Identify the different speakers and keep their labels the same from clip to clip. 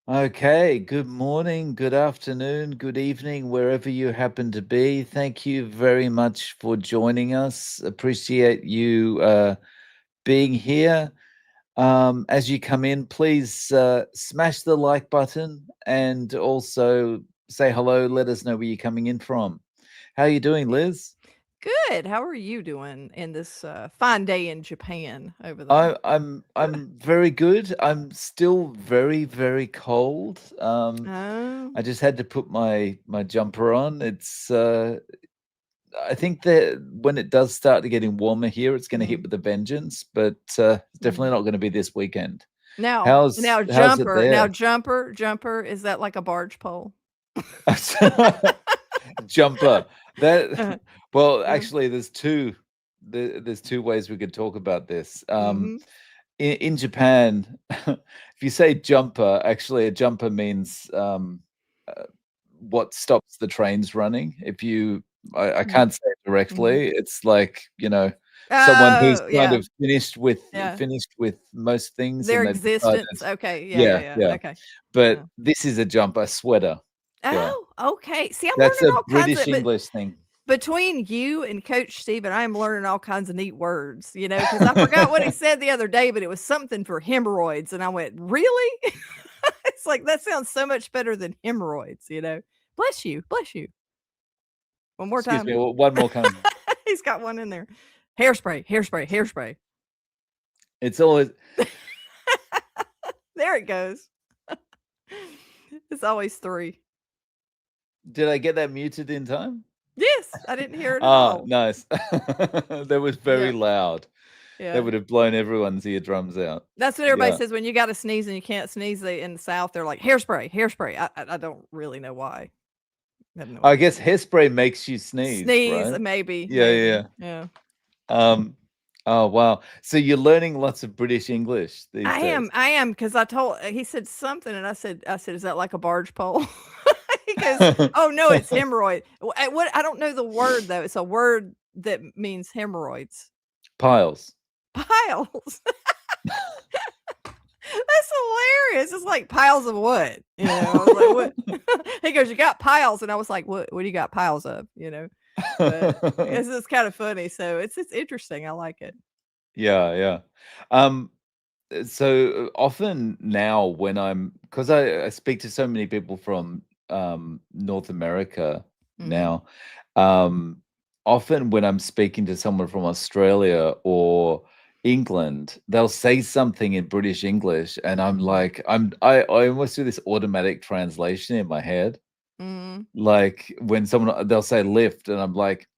Speaker 1: Okay, good morning, good afternoon, good evening, wherever you happen to be. Thank you very much for joining us. Appreciate you being here. As you come in, please smash the like button and also say hello. Let us know where you're coming in from. How are you doing, Liz?
Speaker 2: Good. How are you doing in this fine day in Japan over there?
Speaker 1: I'm very good. I'm still very, very cold.
Speaker 2: Oh.
Speaker 1: I just had to put my jumper on. I think that when it does start to getting warmer here, it's going to hit
Speaker 2: Mhm,
Speaker 1: with a vengeance, but it's definitely
Speaker 2: mhm.
Speaker 1: not going to be this weekend.
Speaker 2: Now
Speaker 1: How's
Speaker 2: now
Speaker 1: how's it
Speaker 2: jumper now
Speaker 1: there?
Speaker 2: jumper, is that like a barge pole?
Speaker 1: Jumper. That
Speaker 2: Uh-huh.
Speaker 1: well,
Speaker 2: Yeah.
Speaker 1: actually, there's two ways we could talk about this.
Speaker 2: Mhm.
Speaker 1: In Japan, if you say jumper, actually a jumper means uh, what stops the trains running. I
Speaker 2: Mm,
Speaker 1: can't say it
Speaker 2: mhm.
Speaker 1: directly. It's like, someone who's
Speaker 2: Oh,
Speaker 1: kind
Speaker 2: yeah,
Speaker 1: of
Speaker 2: yeah.
Speaker 1: finished with most things
Speaker 2: Their
Speaker 1: and they've decided,
Speaker 2: existence. Okay, yeah, yeah,
Speaker 1: yeah,
Speaker 2: yeah,
Speaker 1: yeah.
Speaker 2: okay.
Speaker 1: But
Speaker 2: Yeah.
Speaker 1: this is a jumper sweater. Yeah.
Speaker 2: Oh, okay. See, I'm
Speaker 1: That's
Speaker 2: learning
Speaker 1: a
Speaker 2: all kinds
Speaker 1: British
Speaker 2: of but
Speaker 1: English thing.
Speaker 2: between you and Coach Steven, I am learning all kinds of neat words, because I forgot what he said the other day, but it was something for hemorrhoids, and I went, "Really?" It's like, that sounds so much better than hemorrhoids. Bless you, bless you. One more
Speaker 1: Excuse
Speaker 2: time.
Speaker 1: me, one more kind.
Speaker 2: He's got one in there. Hairspray, hairspray, hairspray.
Speaker 1: It's always
Speaker 2: There it goes. It's always 3.
Speaker 1: Did I get that muted in time?
Speaker 2: Yes, I didn't hear it at
Speaker 1: Ah,
Speaker 2: all.
Speaker 1: nice. That was very
Speaker 2: Yeah,
Speaker 1: loud. That
Speaker 2: yeah.
Speaker 1: would have blown everyone's eardrums out.
Speaker 2: That's what everybody
Speaker 1: Yeah.
Speaker 2: says when you gotta sneeze and you can't sneeze, they in the South, they're like, "Hairspray, hairspray." I don't really know why. I have no
Speaker 1: I
Speaker 2: idea.
Speaker 1: guess hairspray makes you sneeze,
Speaker 2: Sneeze,
Speaker 1: right?
Speaker 2: maybe,
Speaker 1: Yeah, yeah,
Speaker 2: maybe, yeah.
Speaker 1: yeah. Oh, wow. So you're learning lots of British English these days?
Speaker 2: I am, because I told he said something, and I said, "Is that like a barge pole?" He goes, "Oh, no, it's hemorrhoid." What I don't know the word, though. It's a word that means hemorrhoids.
Speaker 1: Piles.
Speaker 2: Piles. That's hilarious. It's like, "Piles of what?" I was like, "What?" He goes, "You got piles," and I was like, "What do you got piles of?" But it's kinda funny, so it's interesting. I like it.
Speaker 1: Yeah, yeah. Um, so often now when because I speak to so many people from North America
Speaker 2: Mhm.
Speaker 1: now, um, often when I'm speaking to someone from Australia or England, they'll say something in British English, and I'm
Speaker 2: Mhm.
Speaker 1: like, I almost do this automatic translation in my head.
Speaker 2: Mhm.
Speaker 1: Like when someone they'll say lift, and I'm like,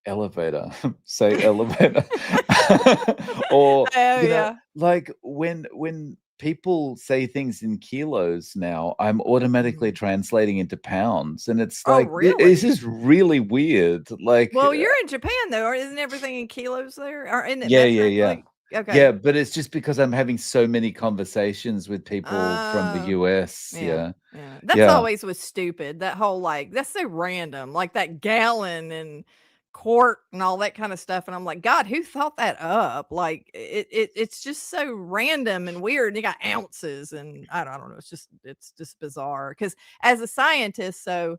Speaker 1: elevator, say elevator. Or,
Speaker 2: Oh, yeah.
Speaker 1: like when people say things in kilos now, I'm automatically
Speaker 2: Mhm.
Speaker 1: translating into pounds, and it's
Speaker 2: Oh,
Speaker 1: like, this
Speaker 2: really?
Speaker 1: is really weird. Like,
Speaker 2: Well, you're in Japan, though, or isn't everything in kilos there? Or isn't it
Speaker 1: yeah, yeah,
Speaker 2: metric?
Speaker 1: yeah.
Speaker 2: Like okay.
Speaker 1: Yeah, but it's just because I'm having so many conversations with people from the
Speaker 2: Oh,
Speaker 1: US.
Speaker 2: yeah,
Speaker 1: Yeah.
Speaker 2: yeah. That's
Speaker 1: Yeah.
Speaker 2: always was stupid, that whole, like that's so random, like that gallon and quart and all that kinda stuff, and I'm like, "God, who thought that up?" Like, it's just so random and weird, and you got ounces, and I don't know, it's just bizarre. Because as a scientist, so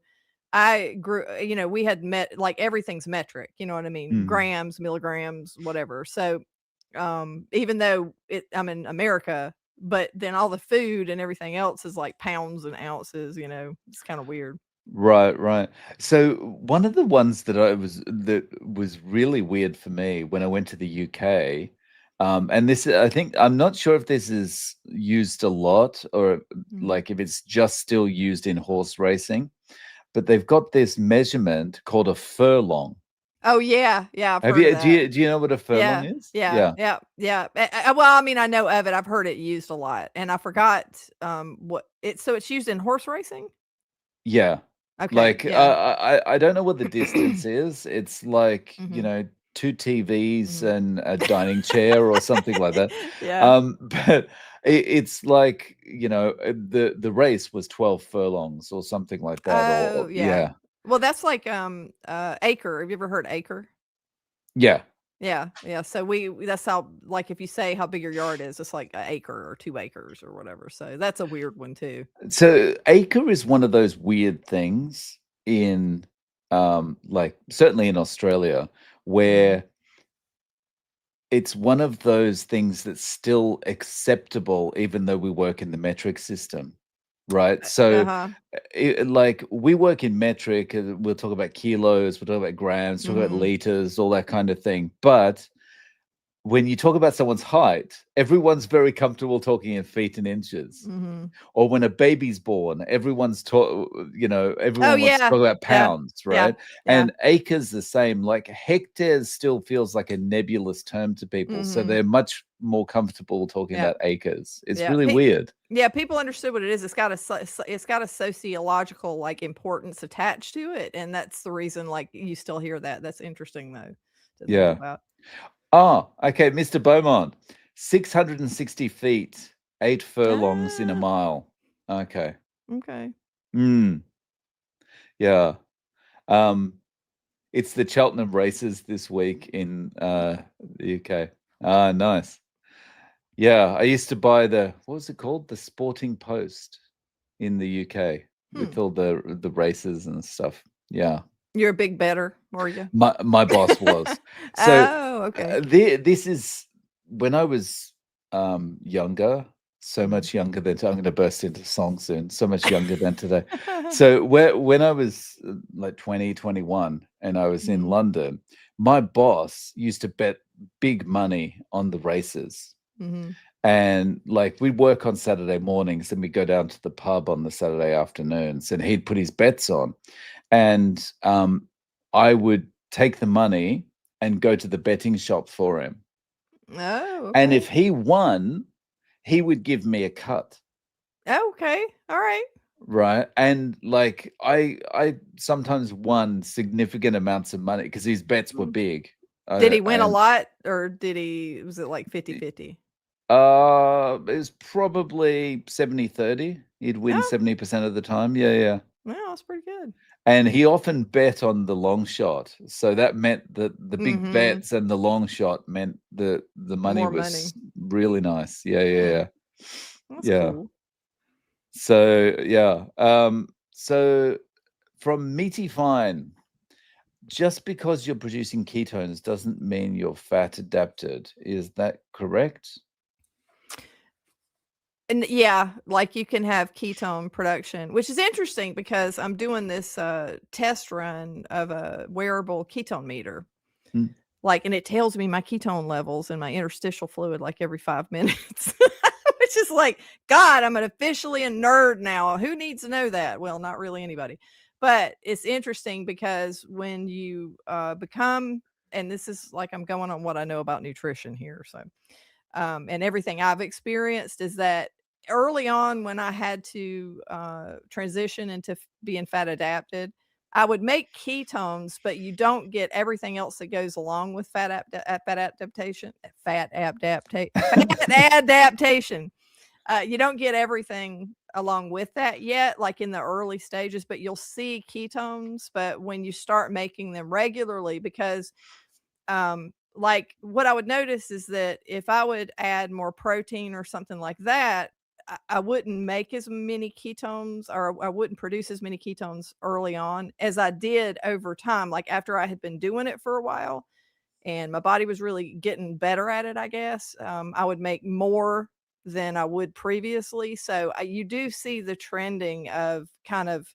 Speaker 2: I grew we had met like, everything's metric, you know what I mean?
Speaker 1: Mm.
Speaker 2: Grams, milligrams, whatever. So, even though I'm in America, but then all the food and everything else is like pounds and ounces. It's kinda weird.
Speaker 1: Right, right. So one of the ones that was really weird for me when I went to the UK, and this I think I'm not sure if this is used a lot or
Speaker 2: Mhm.
Speaker 1: like if it's just still used in horse racing, but they've got this measurement called a furlong.
Speaker 2: Oh, yeah, yeah, I've
Speaker 1: Have
Speaker 2: heard of
Speaker 1: you
Speaker 2: that.
Speaker 1: do you know what a furlong
Speaker 2: Yeah,
Speaker 1: is?
Speaker 2: yeah,
Speaker 1: Yeah.
Speaker 2: yeah, yeah. Well, I mean, I know of it, I've heard it used a lot, and I forgot, what it's used in horse racing?
Speaker 1: Yeah.
Speaker 2: Okay,
Speaker 1: Like,
Speaker 2: yeah.
Speaker 1: I don't know what the distance is. It's like,
Speaker 2: Mhm,
Speaker 1: 2 TVs
Speaker 2: mhm.
Speaker 1: and a dining chair or something like that.
Speaker 2: Yeah.
Speaker 1: But it's like, the race was 12 furlongs or something like that, or
Speaker 2: Oh, yeah.
Speaker 1: yeah.
Speaker 2: Well, that's like, acre. Have you ever heard acre?
Speaker 1: Yeah.
Speaker 2: Yeah. So that's how, like, if you say how big your yard is, it's like an acre or 2 acres or whatever. So that's a weird one too.
Speaker 1: So acre is one of those weird things in, like certainly in Australia,
Speaker 2: Mm-hmm.
Speaker 1: where it's one of those things that's still acceptable, even though we work in the metric system, right? So,
Speaker 2: Uh-huh.
Speaker 1: like we work in metric, we'll talk about kilos, we'll talk about grams, talk about
Speaker 2: Mm-hmm.
Speaker 1: liters, all that kind of thing. But when you talk about someone's height, everyone's very comfortable talking in feet and inches.
Speaker 2: Mm-hmm.
Speaker 1: Or when a baby's born,
Speaker 2: Oh
Speaker 1: everyone wants to
Speaker 2: yeah.
Speaker 1: talk about
Speaker 2: Yeah.
Speaker 1: pounds,
Speaker 2: Yeah.
Speaker 1: right?
Speaker 2: Yeah.
Speaker 1: And acres the same. Like hectares still feels like a nebulous term to people, so
Speaker 2: Mm-hmm.
Speaker 1: they're much more comfortable talking
Speaker 2: Yeah.
Speaker 1: about acres. It's
Speaker 2: Yeah.
Speaker 1: really weird.
Speaker 2: Yeah, people understood what it is. It's got a sociological, like, importance attached to it, and that's the reason, like, you still hear that. That's interesting, though, to think
Speaker 1: Yeah.
Speaker 2: about.
Speaker 1: Oh, okay, Mr. Beaumont, 660 feet, 8 furlongs in a
Speaker 2: Ah,
Speaker 1: mile. Okay.
Speaker 2: okay.
Speaker 1: Mm, yeah. Um, it's the Cheltenham races this week in the UK. Ah, nice. Yeah, I used to buy what was it called? The Sporting Post in the UK
Speaker 2: Hmm.
Speaker 1: with all the races and stuff. Yeah.
Speaker 2: You're a big bettor, were you?
Speaker 1: My boss was. So
Speaker 2: Oh, okay.
Speaker 1: this is when I was younger, so
Speaker 2: Mhm.
Speaker 1: much younger than I'm going to burst into song soon. So much younger than today. So when I was like 20, 21, and I was in
Speaker 2: Mhm.
Speaker 1: London, my boss used to bet big money on the races.
Speaker 2: Mhm.
Speaker 1: And like we'd work on Saturday mornings and we'd go down to the pub on the Saturday afternoons and he'd put his bets on. And I would take the money and go to the betting shop for him.
Speaker 2: Oh,
Speaker 1: And
Speaker 2: okay.
Speaker 1: if he won, he would give me a cut.
Speaker 2: Okay. Alright.
Speaker 1: Right. And like I sometimes won significant amounts of money because his bets were
Speaker 2: Mm.
Speaker 1: big.
Speaker 2: Did he win a
Speaker 1: And
Speaker 2: lot, or was it like 50-50?
Speaker 1: it was probably 70-30. He'd win
Speaker 2: Oh,
Speaker 1: 70% of the time. Yeah, yeah.
Speaker 2: well, that's pretty good.
Speaker 1: And he often bet on the long shot. So that meant that the big
Speaker 2: Mhm.
Speaker 1: bets and the long shot meant the money
Speaker 2: More
Speaker 1: was
Speaker 2: money.
Speaker 1: really nice. Yeah, yeah,
Speaker 2: Hmm.
Speaker 1: yeah.
Speaker 2: That's
Speaker 1: Yeah.
Speaker 2: cool.
Speaker 1: So yeah. So from meaty fine, just because you're producing ketones doesn't mean you're fat adapted. Is that correct?
Speaker 2: And yeah, like, you can have ketone production, which is interesting because I'm doing this, test run of a wearable ketone meter,
Speaker 1: Mm.
Speaker 2: like, and it tells me my ketone levels and my interstitial fluid, like, every 5 minutes, which is like, God, I'm officially a nerd now. Who needs to know that? Well, not really anybody. But it's interesting because when you, become, and this is like I'm going on what I know about nutrition here, so and everything I've experienced is that early on when I had to transition into being fat adapted, I would make ketones, but you don't get everything else that goes along with fat adaptation. You don't get everything along with that yet, like in the early stages, but you'll see ketones. But when you start making them regularly, because like, what I would notice is that if I would add more protein or something like that, I wouldn't make as many ketones, or I wouldn't produce as many ketones early on as I did over time. Like, after I had been doing it for a while and my body was really getting better at it, I guess, I would make more than I would previously. So you do see the trending of kind of,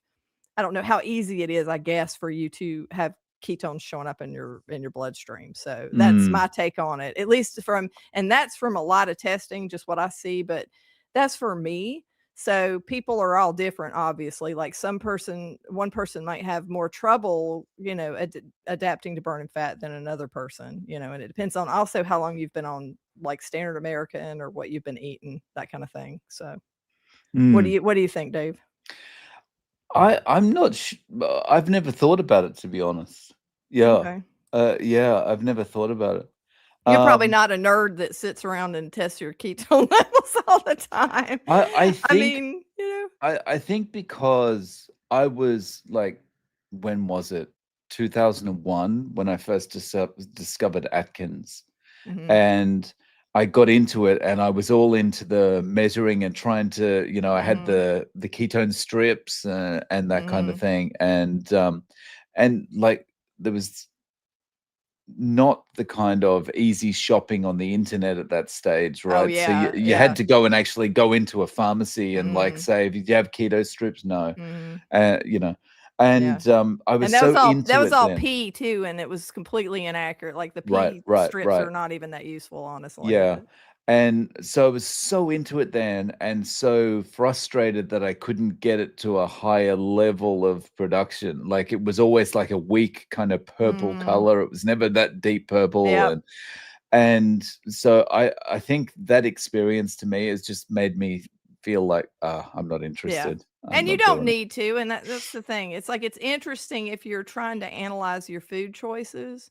Speaker 2: I don't know how easy it is, I guess, for you to have ketones showing up in your bloodstream. So that's
Speaker 1: Mm,
Speaker 2: my take on it. At least from, and that's from a lot of testing, just what I see, but that's for me. So people are all different, obviously. Like, one person might have more trouble, adapting to burning fat than another person, and it depends on also how long you've been on, like, standard American, or what you've been eating, that kind of thing. So
Speaker 1: mm.
Speaker 2: what do you think, Dave?
Speaker 1: I'm not I've never thought about it, to be honest. Yeah.
Speaker 2: Okay.
Speaker 1: Yeah, I've never thought about it.
Speaker 2: You're probably
Speaker 1: Um,
Speaker 2: not a nerd that sits around and tests your ketone levels all the time.
Speaker 1: I
Speaker 2: I
Speaker 1: think
Speaker 2: mean,
Speaker 1: I think because I was like, when was it? 2001 when I first discovered Atkins,
Speaker 2: Mhm.
Speaker 1: and I got into it, and I was all into the measuring and trying to, I had
Speaker 2: Mhm.
Speaker 1: the ketone strips and that kind of
Speaker 2: Mhm.
Speaker 1: thing, and like there was not the kind of easy shopping on the internet at that stage,
Speaker 2: Oh,
Speaker 1: right? So you,
Speaker 2: yeah,
Speaker 1: you had
Speaker 2: yeah.
Speaker 1: to go and actually go into a pharmacy and like
Speaker 2: Mhm.
Speaker 1: say, "Do you have keto strips?" No,
Speaker 2: Mhm.
Speaker 1: uh, you know,
Speaker 2: Yeah.
Speaker 1: and I was
Speaker 2: And that was
Speaker 1: so
Speaker 2: all that
Speaker 1: into
Speaker 2: was
Speaker 1: it
Speaker 2: all
Speaker 1: then.
Speaker 2: pee too, and it was completely inaccurate. Like, the
Speaker 1: Right,
Speaker 2: pee
Speaker 1: right,
Speaker 2: strips
Speaker 1: right.
Speaker 2: are not even that useful, honestly,
Speaker 1: Yeah.
Speaker 2: but
Speaker 1: And so I was so into it then and so frustrated that I couldn't get it to a higher level of production. Like it was always like a weak kind of purple
Speaker 2: mm,
Speaker 1: color. It was never that deep purple.
Speaker 2: yep,
Speaker 1: And so I think that experience to me has just made me feel like, I'm not
Speaker 2: yeah.
Speaker 1: interested. I'm
Speaker 2: And you
Speaker 1: not
Speaker 2: don't
Speaker 1: doing it.
Speaker 2: need to, and that's the thing. It's like, it's interesting if you're trying to analyze your food choices,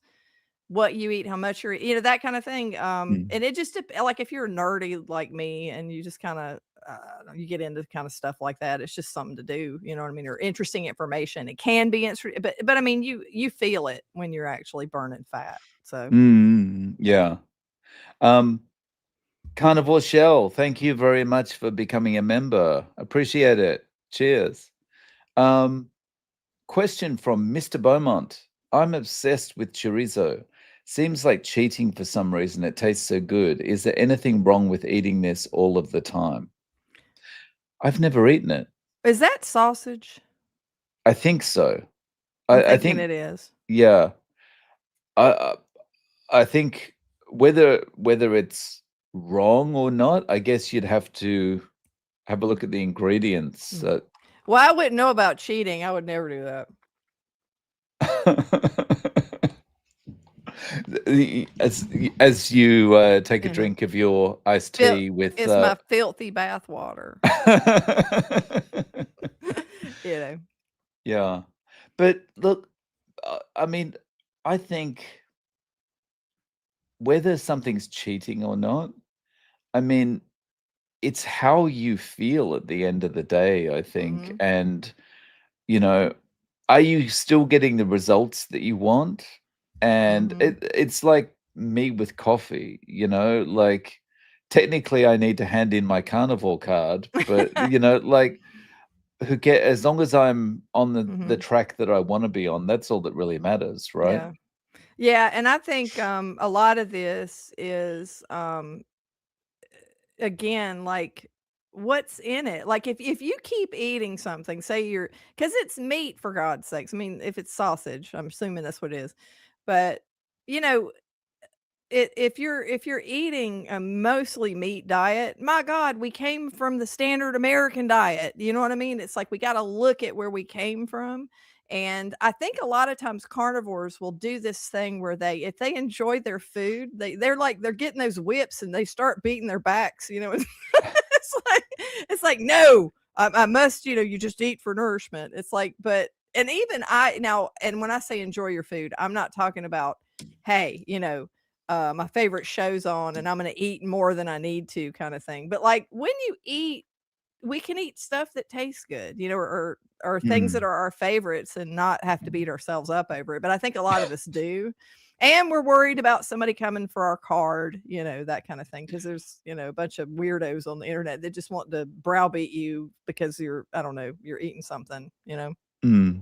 Speaker 2: what you eat, how much you're that kinda thing,
Speaker 1: Mm.
Speaker 2: and it just like, if you're nerdy like me and you just kinda, you get into kinda stuff like that, it's just something to do, you know what I mean, or interesting information. It can be but I mean, you feel it when you're actually burning fat, so, yeah.
Speaker 1: Yeah. Um, Carnivore Shell, thank you very much for becoming a member. Appreciate it. Cheers. Um, Question from Mr. Beaumont. I'm obsessed with chorizo. Seems like cheating for some reason. It tastes so good. Is there anything wrong with eating this all of the time? I've never eaten it.
Speaker 2: Is that sausage?
Speaker 1: I think so.
Speaker 2: I'm
Speaker 1: I
Speaker 2: thinking
Speaker 1: think,
Speaker 2: it is.
Speaker 1: yeah. I I think whether it's wrong or not, I guess you'd have to have a look at the ingredients.
Speaker 2: Mm. Well, I wouldn't know about cheating, I would never do that.
Speaker 1: As you take a
Speaker 2: You know?
Speaker 1: drink of your iced
Speaker 2: Fil
Speaker 1: tea with
Speaker 2: It's my filthy bath water. You know?
Speaker 1: yeah, but look, I mean, I think whether something's cheating or not, I mean, it's how you feel at the end of the day, I think,
Speaker 2: Mhm.
Speaker 1: and you know, are you still getting the results that you want? And
Speaker 2: Mhm.
Speaker 1: it's like me with coffee, like technically I need to hand in my carnivore card, but like who get as long as I'm on the
Speaker 2: Mhm.
Speaker 1: track that I want to be on, that's all that really matters, right?
Speaker 2: Yeah. Yeah, and I think, a lot of this is, again, like, what's in it? Like, if you keep eating something, say you're, because it's meat, for God's sakes. I mean, if it's sausage, I'm assuming that's what it is. But, you know, if you're eating a mostly meat diet, my God, we came from the standard American diet. You know what I mean? It's like we got to look at where we came from. And I think a lot of times carnivores will do this thing where if they enjoy their food, they're getting those whips and they start beating their backs. It's like no, I must. You just eat for nourishment. It's like, but and even I now, and when I say enjoy your food, I'm not talking about, hey, my favorite show's on and I'm gonna eat more than I need to kind of thing. But like when you eat, we can eat stuff that tastes good, or things that
Speaker 1: Mm,
Speaker 2: are our favorites and not have to beat ourselves up over it. But I think a lot of us do. And we're worried about somebody coming for our card, that kind of thing. Cause there's, a bunch of weirdos on the internet that just want to browbeat you because I don't know, you're eating something.
Speaker 1: mm.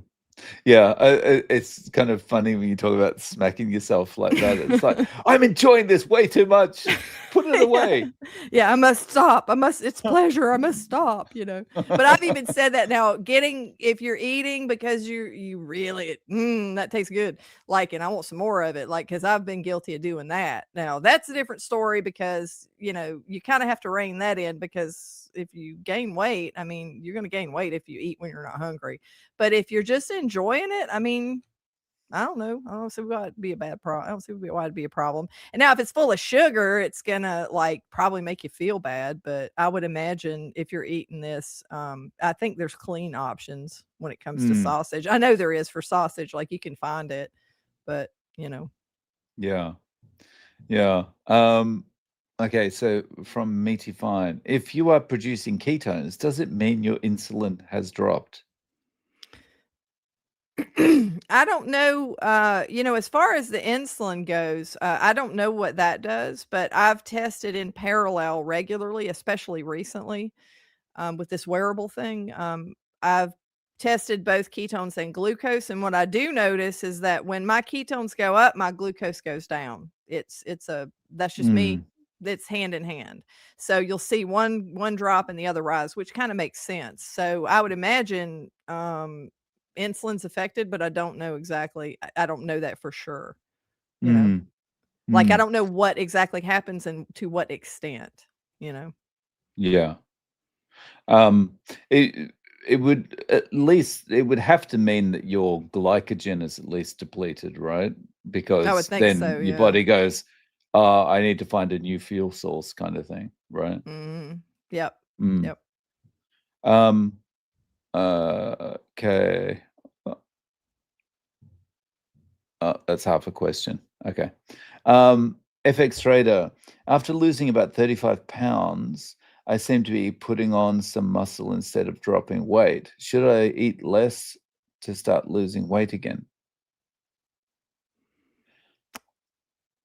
Speaker 1: Yeah, it's kind of funny when you talk about smacking yourself like that. It's like, I'm enjoying this way too much. Put it
Speaker 2: Yeah.
Speaker 1: away.
Speaker 2: Yeah, I must stop. It's pleasure. I must stop. But I've even said that now, if you're eating because you really, that tastes good, like, and I want some more of it, like, because I've been guilty of doing that. Now, that's a different story because, you kind of have to rein that in because if you gain weight, I mean, you're going to gain weight if you eat when you're not hungry. But if you're just enjoying it, I mean, I don't know. I don't see why it'd be a bad problem. I don't see why it'd be a problem. And now if it's full of sugar, it's gonna like probably make you feel bad. But I would imagine if you're eating this, I think there's clean options when it comes to
Speaker 1: Mm,
Speaker 2: sausage. I know there is for sausage, like you can find it, but
Speaker 1: yeah, yeah. Okay, so from Meaty Fine, if you are producing ketones, does it mean your insulin has dropped?
Speaker 2: I don't know, as far as the insulin goes, I don't know what that does, but I've tested in parallel regularly, especially recently, with this wearable thing. I've tested both ketones and glucose, and what I do notice is that when my ketones go up, my glucose goes down. That's just me.
Speaker 1: Mm,
Speaker 2: It's hand in hand. So you'll see one drop and the other rise, which kind of makes sense. So I would imagine insulin's affected, but I don't know exactly. I don't know that for sure. You know,
Speaker 1: mm,
Speaker 2: like I
Speaker 1: mm.
Speaker 2: don't know what exactly happens and to what extent. You know.
Speaker 1: Yeah. Um, it it would have to mean that your glycogen is at least depleted, right?
Speaker 2: I would
Speaker 1: Because
Speaker 2: think
Speaker 1: then
Speaker 2: so.
Speaker 1: your
Speaker 2: Yeah.
Speaker 1: body goes, I need to find a new fuel source kind of thing, right?
Speaker 2: Mhm. Yep.
Speaker 1: Mm.
Speaker 2: Yep.
Speaker 1: Um, okay. That's half a question. Okay. FX Trader, after losing about 35 pounds, I seem to be putting on some muscle instead of dropping weight. Should I eat less to start losing weight again?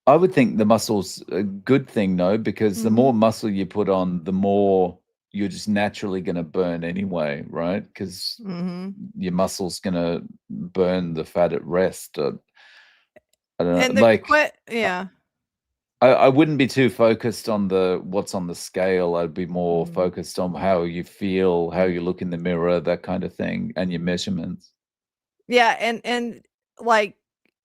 Speaker 1: I would think the muscle's a good thing, no, because the more
Speaker 2: Mhm.
Speaker 1: muscle you put on, the more you're just naturally going to burn anyway, right? Because
Speaker 2: Mhm.
Speaker 1: your muscle's going to burn the fat at rest. I don't
Speaker 2: And
Speaker 1: know,
Speaker 2: the
Speaker 1: like
Speaker 2: yeah.
Speaker 1: I wouldn't be too focused on the what's on the scale. I'd be more
Speaker 2: Mhm.
Speaker 1: focused on how you feel, how you look in the mirror, that kind of thing, and your measurements.
Speaker 2: Yeah, and like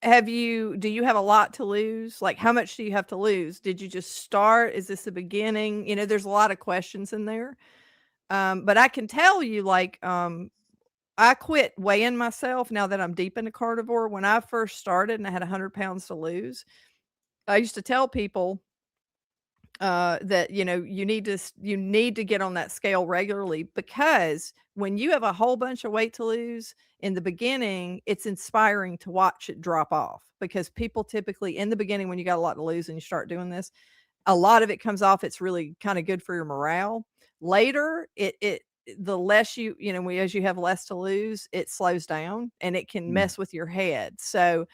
Speaker 2: do you have a lot to lose? Like how much do you have to lose? Did you just start? Is this the beginning? There's a lot of questions in there. But I can tell you I quit weighing myself now that I'm deep into carnivore. When I first started and I had 100 pounds to lose, I used to tell people that you need to get on that scale regularly, because when you have a whole bunch of weight to lose in the beginning, it's inspiring to watch it drop off, because people typically in the beginning, when you got a lot to lose and you start doing this, a lot of it comes off. It's really kind of good for your morale. Later, it the less as you have less to lose, it slows down and it can
Speaker 1: Mm,
Speaker 2: mess with your head. So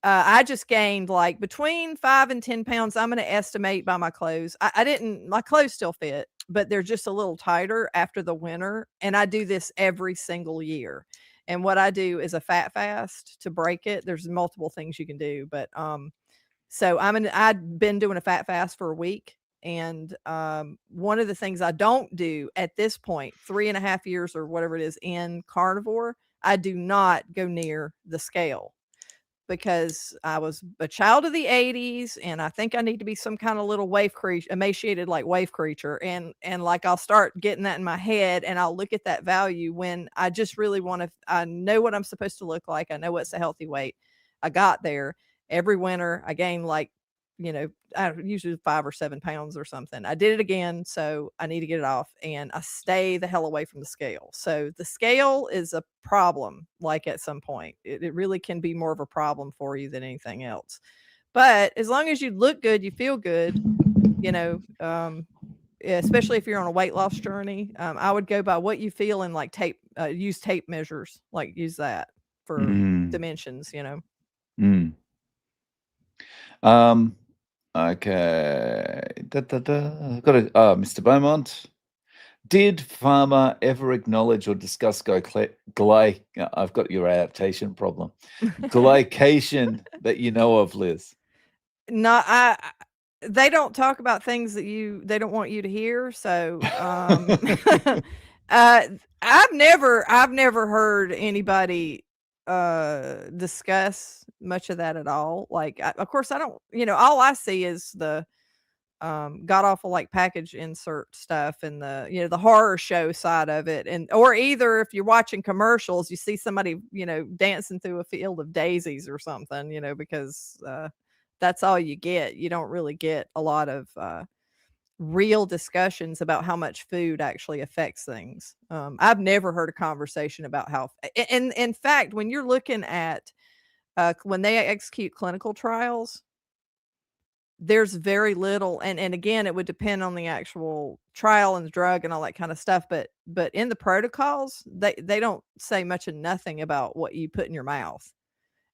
Speaker 2: I just gained like between 5 and 10 pounds. I'm going to estimate by my clothes. I didn't, my clothes still fit, but they're just a little tighter after the winter. And I do this every single year. And what I do is a fat fast to break it. There's multiple things you can do, but so I'd been doing a fat fast for a week. And one of the things I don't do at this point, 3.5 years or whatever it is in carnivore, I do not go near the scale, because I was a child of the '80s, and I think I need to be some kind of little wave creature, emaciated like wave creature, and like I'll start getting that in my head, and I'll look at that value when I just really want to. I know what I'm supposed to look like. I know what's a healthy weight. I got there every winter. I gained like usually 5 or 7 pounds or something. I did it again, so I need to get it off, and I stay the hell away from the scale. So the scale is a problem. Like at some point, it really can be more of a problem for you than anything else. But as long as you look good, you feel good, you know, especially if you're on a weight loss journey, I would go by what you feel and like use tape measures, like use that for
Speaker 1: mm,
Speaker 2: dimensions.
Speaker 1: mm. Um, okay. Da, da, da. Got it. Mr. Beaumont. Did Farmer ever acknowledge or discuss I've got your adaptation problem. Glycation that you know of, Liz.
Speaker 2: Not they don't talk about things that they don't want you to hear, so, uh, I've never heard anybody, discuss much of that at all. Like, of course, I don't all I see is the, god awful, like, package insert stuff and the horror show side of it, or either if you're watching commercials, you see somebody, dancing through a field of daisies or something, because, that's all you get. You don't really get a lot of, real discussions about how much food actually affects things. I've never heard a conversation about how and in fact, when you're looking at, when they execute clinical trials, there's very little, and again, it would depend on the actual trial and the drug and all that kind of stuff, but in the protocols, they don't say much of nothing about what you put in your mouth.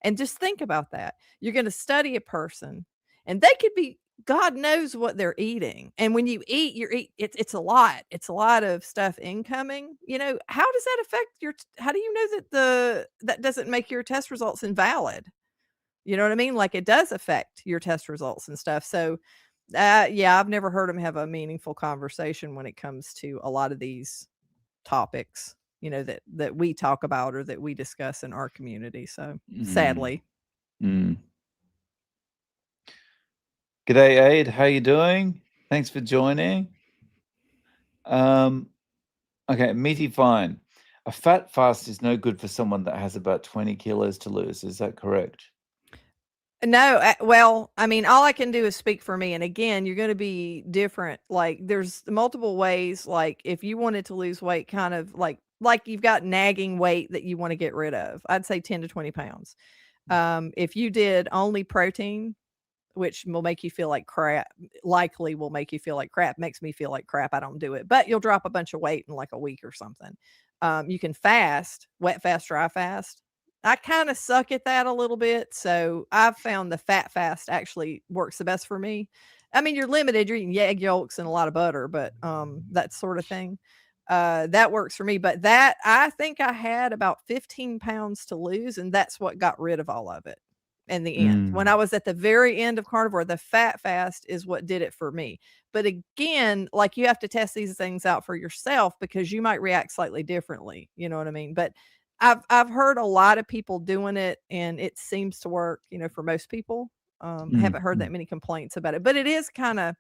Speaker 2: And just think about that. You're going to study a person, and they could be, God knows what they're eating. And when you eat, it's a lot. It's a lot of stuff incoming. How does that affect how do you know that that doesn't make your test results invalid? You know what I mean? Like, it does affect your test results and stuff. So, yeah, I've never heard them have a meaningful conversation when it comes to a lot of these topics, that we talk about or that we discuss in our community. So,
Speaker 1: Mm,
Speaker 2: sadly.
Speaker 1: mm. G'day, Aid. How you doing? Thanks for joining. Um, okay, meaty fine. A fat fast is no good for someone that has about 20 kilos to lose. Is that correct?
Speaker 2: No, well, I mean, all I can do is speak for me. And again, you're going to be different. Like, there's multiple ways. Like, if you wanted to lose weight, kind of like you've got nagging weight that you want to get rid of, I'd say 10 to 20 pounds. If you did only protein, which will make you feel like crap, likely will make you feel like crap, makes me feel like crap. I don't do it, but you'll drop a bunch of weight in like a week or something. You can fast, wet fast, dry fast. I kind of suck at that a little bit. So I've found the fat fast actually works the best for me. I mean, you're limited, you're eating egg yolks and a lot of butter, but that sort of thing. That works for me. But that, I think I had about 15 pounds to lose, and that's what got rid of all of it in the end. When I
Speaker 1: Mm,
Speaker 2: was at the very end of carnivore, the fat fast is what did it for me. But again, like, you have to test these things out for yourself because you might react slightly differently. You know what I mean? But I've heard a lot of people doing it, and it seems to work, for most people.
Speaker 1: mm,
Speaker 2: Haven't heard
Speaker 1: mm,
Speaker 2: that many complaints about it. But it is kind of,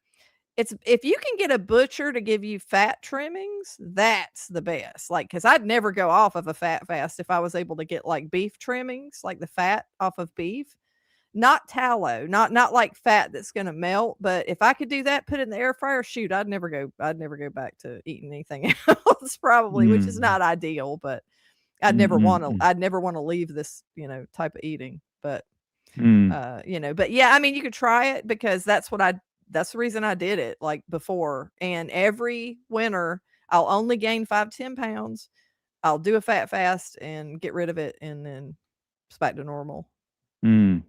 Speaker 2: it's, if you can get a butcher to give you fat trimmings, that's the best. Like, because I'd never go off of a fat fast if I was able to get like beef trimmings, like the fat off of beef, not tallow, not like fat that's gonna melt, but if I could do that, put it in the air fryer, shoot, I'd never go back to eating anything else probably, which is
Speaker 1: mm,
Speaker 2: not ideal, but
Speaker 1: mm, mm,
Speaker 2: I'd never wanna leave this, type of eating, but,
Speaker 1: mm,
Speaker 2: but yeah, I mean, you could try it because that's the reason I did it, like, before, and every winter, I'll only gain 5 to 10 pounds, I'll do a fat fast and get rid of it, and then it's back to normal.
Speaker 1: mm.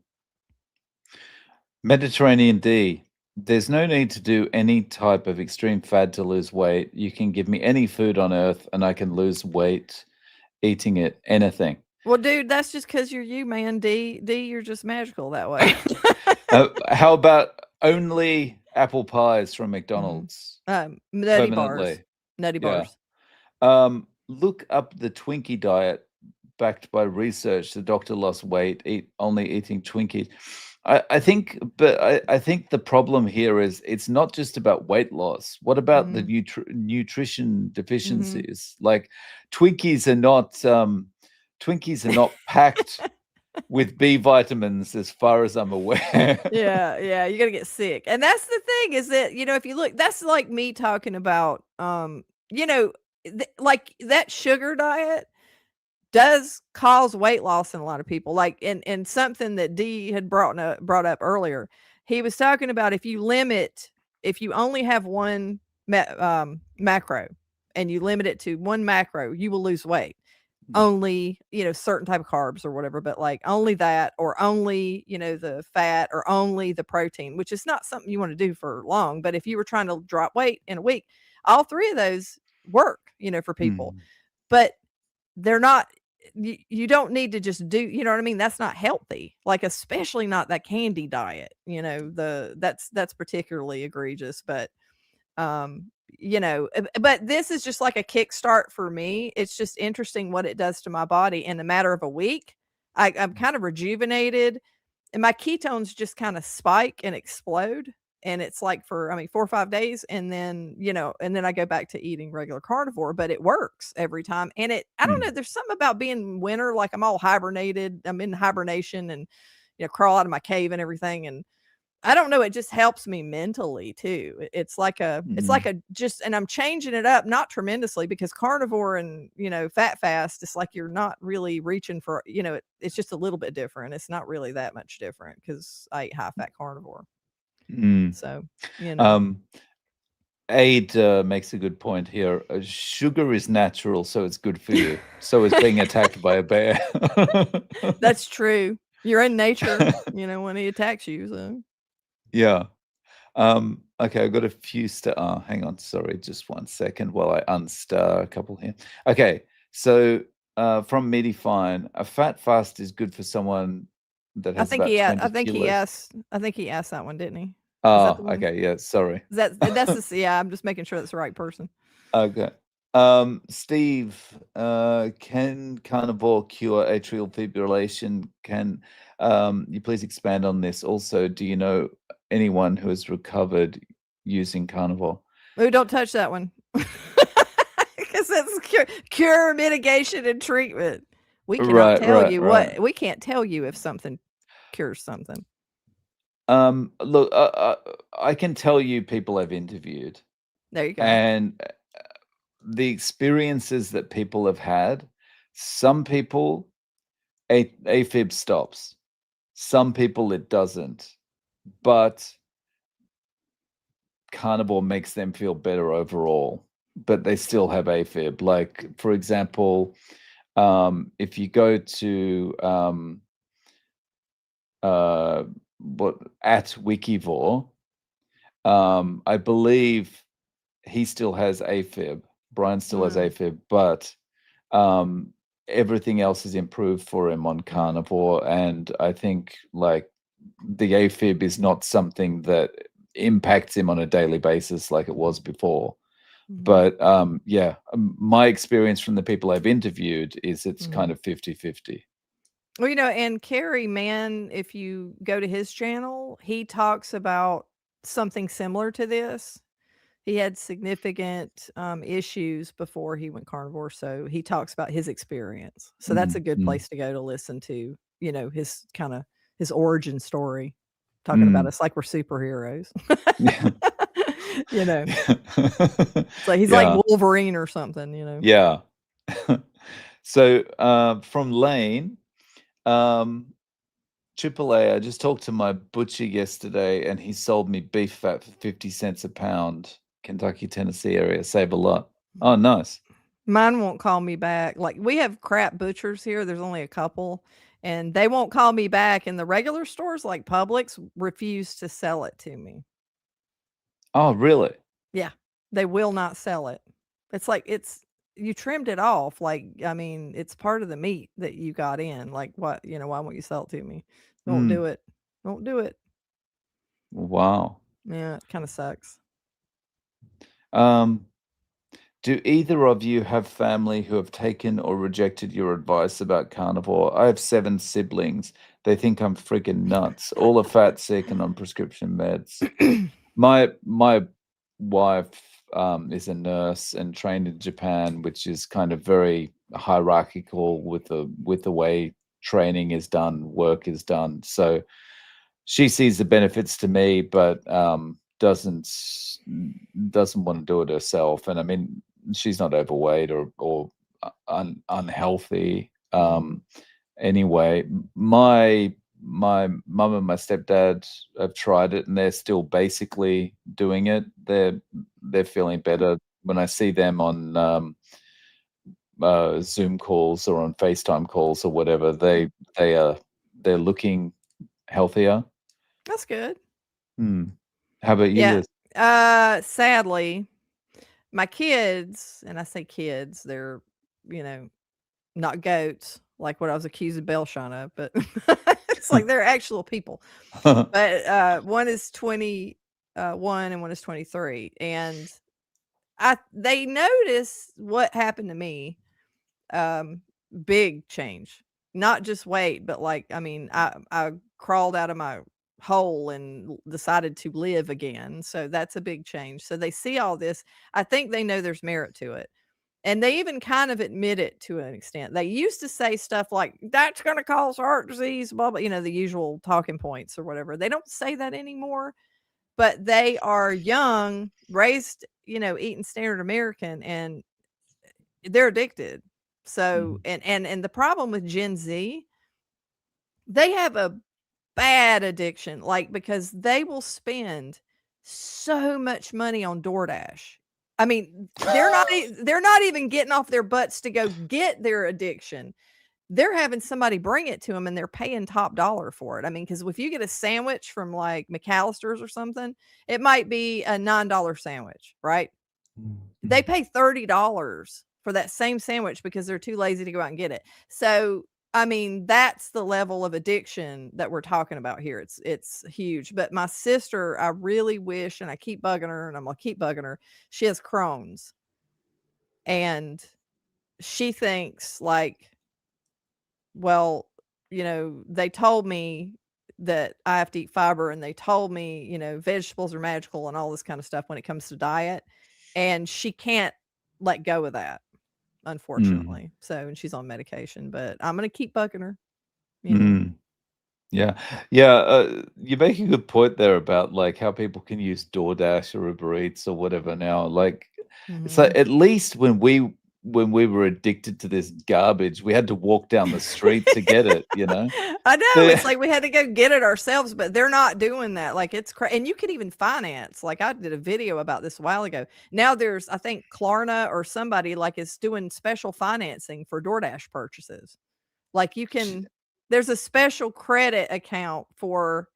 Speaker 1: Mediterranean D. There's no need to do any type of extreme fad to lose weight. You can give me any food on earth and I can lose weight eating it, anything.
Speaker 2: Well, dude, that's just because 'cause you're you, man. You're just magical that way.
Speaker 1: How about only apple pies from
Speaker 2: Mhm.
Speaker 1: McDonald's
Speaker 2: Nutty bars.
Speaker 1: permanently?
Speaker 2: Nutty
Speaker 1: Yeah.
Speaker 2: bars.
Speaker 1: Look up the Twinkie diet backed by research. The doctor lost weight only eating Twinkies. I think the problem here is it's not just about weight loss. What about the
Speaker 2: Mhm.
Speaker 1: nutrition
Speaker 2: Mhm.
Speaker 1: deficiencies? Like Twinkies are not Twinkies are not packed with B vitamins as far as I'm aware.
Speaker 2: Yeah, yeah, you gotta get sick, and that's the thing is that, if you look, that's like me talking about, like, that sugar diet does cause weight loss in a lot of people, like, and something that D had brought up earlier. He was talking about if you only have one macro, and you limit it to one macro, you will lose weight. Only, certain type of carbs or whatever, but, like, only that, or only, the fat, or only the protein, which is not something you wanna do for long, but if you were trying to drop weight in a week, all 3 of those work, for people.
Speaker 1: Mm,
Speaker 2: But they're not, you don't need to just do, you know what I mean? That's not healthy, like, especially not that candy diet, that's particularly egregious, but, but this is just like a kickstart for me. It's just interesting what it does to my body in a matter of a week. I'm kind of rejuvenated, and my ketones just kind of spike and explode. And it's like for, I mean, 4 or 5 days. And then, and then I go back to eating regular carnivore, but it works every time. And I don't
Speaker 1: mm,
Speaker 2: know, there's something about being winter, like I'm all hibernated. I'm in hibernation and, crawl out of my cave and everything. And I don't know, it just helps me mentally too. It's like
Speaker 1: mm,
Speaker 2: a just, and I'm changing it up, not tremendously, because carnivore and, fat fast, it's like you're not really reaching for, it's just a little bit different. It's not really that much different because I eat high fat carnivore.
Speaker 1: Mm.
Speaker 2: So, you know.
Speaker 1: Um, Aid makes a good point here. Sugar is natural, so it's good for you. So is being attacked by a bear.
Speaker 2: That's true. You're in nature, when he attacks you, so.
Speaker 1: Yeah. Okay, I've got a few hang on, sorry, just 1 second while I unstar a couple here. Okay, so from Medifine, a fat fast is good for someone that has about
Speaker 2: I
Speaker 1: 20
Speaker 2: think he
Speaker 1: kilos.
Speaker 2: asked I think he asked that one, didn't he? Is that
Speaker 1: Oh,
Speaker 2: the one?
Speaker 1: okay, yeah, sorry.
Speaker 2: That's yeah, I'm just making sure that's the right person.
Speaker 1: Okay. Steve, can carnivore cure atrial fibrillation? Can you please expand on this? Also, do you know anyone who has recovered using carnivore?
Speaker 2: Oh, don't touch that one. Because it's cure, mitigation, and treatment. We cannot
Speaker 1: Right,
Speaker 2: tell
Speaker 1: right,
Speaker 2: you
Speaker 1: right.
Speaker 2: we can't tell you if something cures something.
Speaker 1: Look, I can tell you people I've interviewed,
Speaker 2: There you go.
Speaker 1: and the experiences that people have had. Some people, AFib stops. Some people it doesn't, but carnivore makes them feel better overall. But they still have AFib. Like, for example, if you go to uh, what at Wikivore, I believe he still has AFib. Brian still has
Speaker 2: Mm,
Speaker 1: AFib, but um, everything else is improved for him on carnivore. And I think like the AFib is not something that impacts him on a daily basis like it was before.
Speaker 2: mhm,
Speaker 1: But yeah, my experience from the people I've interviewed is it's kind
Speaker 2: mhm.
Speaker 1: of 50-50.
Speaker 2: Well, and Kerry Mann, if you go to his channel, he talks about something similar to this. He had significant, issues before he went carnivore, so he talks about his experience. So that's
Speaker 1: Mm,
Speaker 2: a good
Speaker 1: mm,
Speaker 2: place to go to listen to, his origin story, talking about
Speaker 1: mm.
Speaker 2: us like we're superheroes.
Speaker 1: Yeah.
Speaker 2: You know? It's like he's like
Speaker 1: Yeah.
Speaker 2: Wolverine or something.
Speaker 1: Yeah. So from Lane, um, AAA, I just talked to my butcher yesterday and he sold me beef fat for 50 cents a pound. Kentucky, Tennessee area. Save a lot. Oh, nice.
Speaker 2: Mine won't call me back. Like, we have crap butchers here, there's only a couple, and they won't call me back, and the regular stores like Publix refuse to sell it to me.
Speaker 1: Oh, really?
Speaker 2: Yeah, they will not sell it. It's like you trimmed it off, like, I mean, it's part of the meat that you got in, like, what why won't you sell it to me? Won't
Speaker 1: Mm,
Speaker 2: do it. Won't do it.
Speaker 1: wow.
Speaker 2: Yeah, it kinda sucks.
Speaker 1: Um, do either of you have family who have taken or rejected your advice about carnivore? I have 7 siblings. They think I'm freaking nuts. All are fat, sick, and on prescription meds. My wife is a nurse and trained in Japan, which is kind of very hierarchical with the way training is done, work is done. So she sees the benefits to me, but doesn't want to do it herself. And I mean, she's not overweight or unhealthy.
Speaker 2: Mhm,
Speaker 1: Anyway, my mum and my stepdad have tried it, and they're still basically doing it. They're feeling better. When I see them on Zoom calls or on FaceTime calls or whatever,
Speaker 2: mhm.
Speaker 1: they are they're looking healthier.
Speaker 2: That's good.
Speaker 1: Hmm. How about you,
Speaker 2: Yeah,
Speaker 1: Liz?
Speaker 2: sadly, my kids, and I say kids, they're, you know, not goats, like what I was accusing Belshon of, but it's like they're actual people. But, one is 21 and one is 23, and they notice what happened to me, um, big change. Not just weight, but, like, I mean, I crawled out of my hole and decided to live again, so that's a big change. So they see all this. I think they know there's merit to it. And they even kind of admit it to an extent. They used to say stuff like, "That's gonna cause heart disease," blah, blah, the usual talking points or whatever. They don't say that anymore, but they are young, raised, eating standard American, and they're addicted. So
Speaker 1: Mhm.
Speaker 2: and the problem with Gen Z, they have a bad addiction, like, because they will spend so much money on DoorDash. I mean, they're not even getting off their butts to go get their addiction. They're having somebody bring it to them, and they're paying top dollar for it. I mean, because if you get a sandwich from, like, McAllister's or something, it might be a $9 sandwich, right? They pay $30 for that same sandwich because they're too lazy to go out and get it. So, I mean, that's the level of addiction that we're talking about here. It's huge. But my sister, I really wish, and I keep bugging her, and I'm gonna keep bugging her. She has Crohn's, and she thinks like, well, they told me that I have to eat fiber, and they told me, vegetables are magical and all this kind of stuff when it comes to diet. And she can't let go of that, unfortunately. So, and she's on medication, but I'm going to keep bugging her, you know.
Speaker 1: Mm. Yeah. Yeah, you make a good point there about, like, how people can use DoorDash or Uber Eats or whatever now. Like, it's like,
Speaker 2: Mhm.
Speaker 1: at least when we were addicted to this garbage, we had to walk down the street to get it, you know?
Speaker 2: I know,
Speaker 1: The
Speaker 2: it's like we had to go get it ourselves, but they're not doing that. Like, it's and you could even finance. Like, I did a video about this a while ago. Now there's, I think, Klarna or somebody like is doing special financing for DoorDash purchases. Like, there's a special credit account for,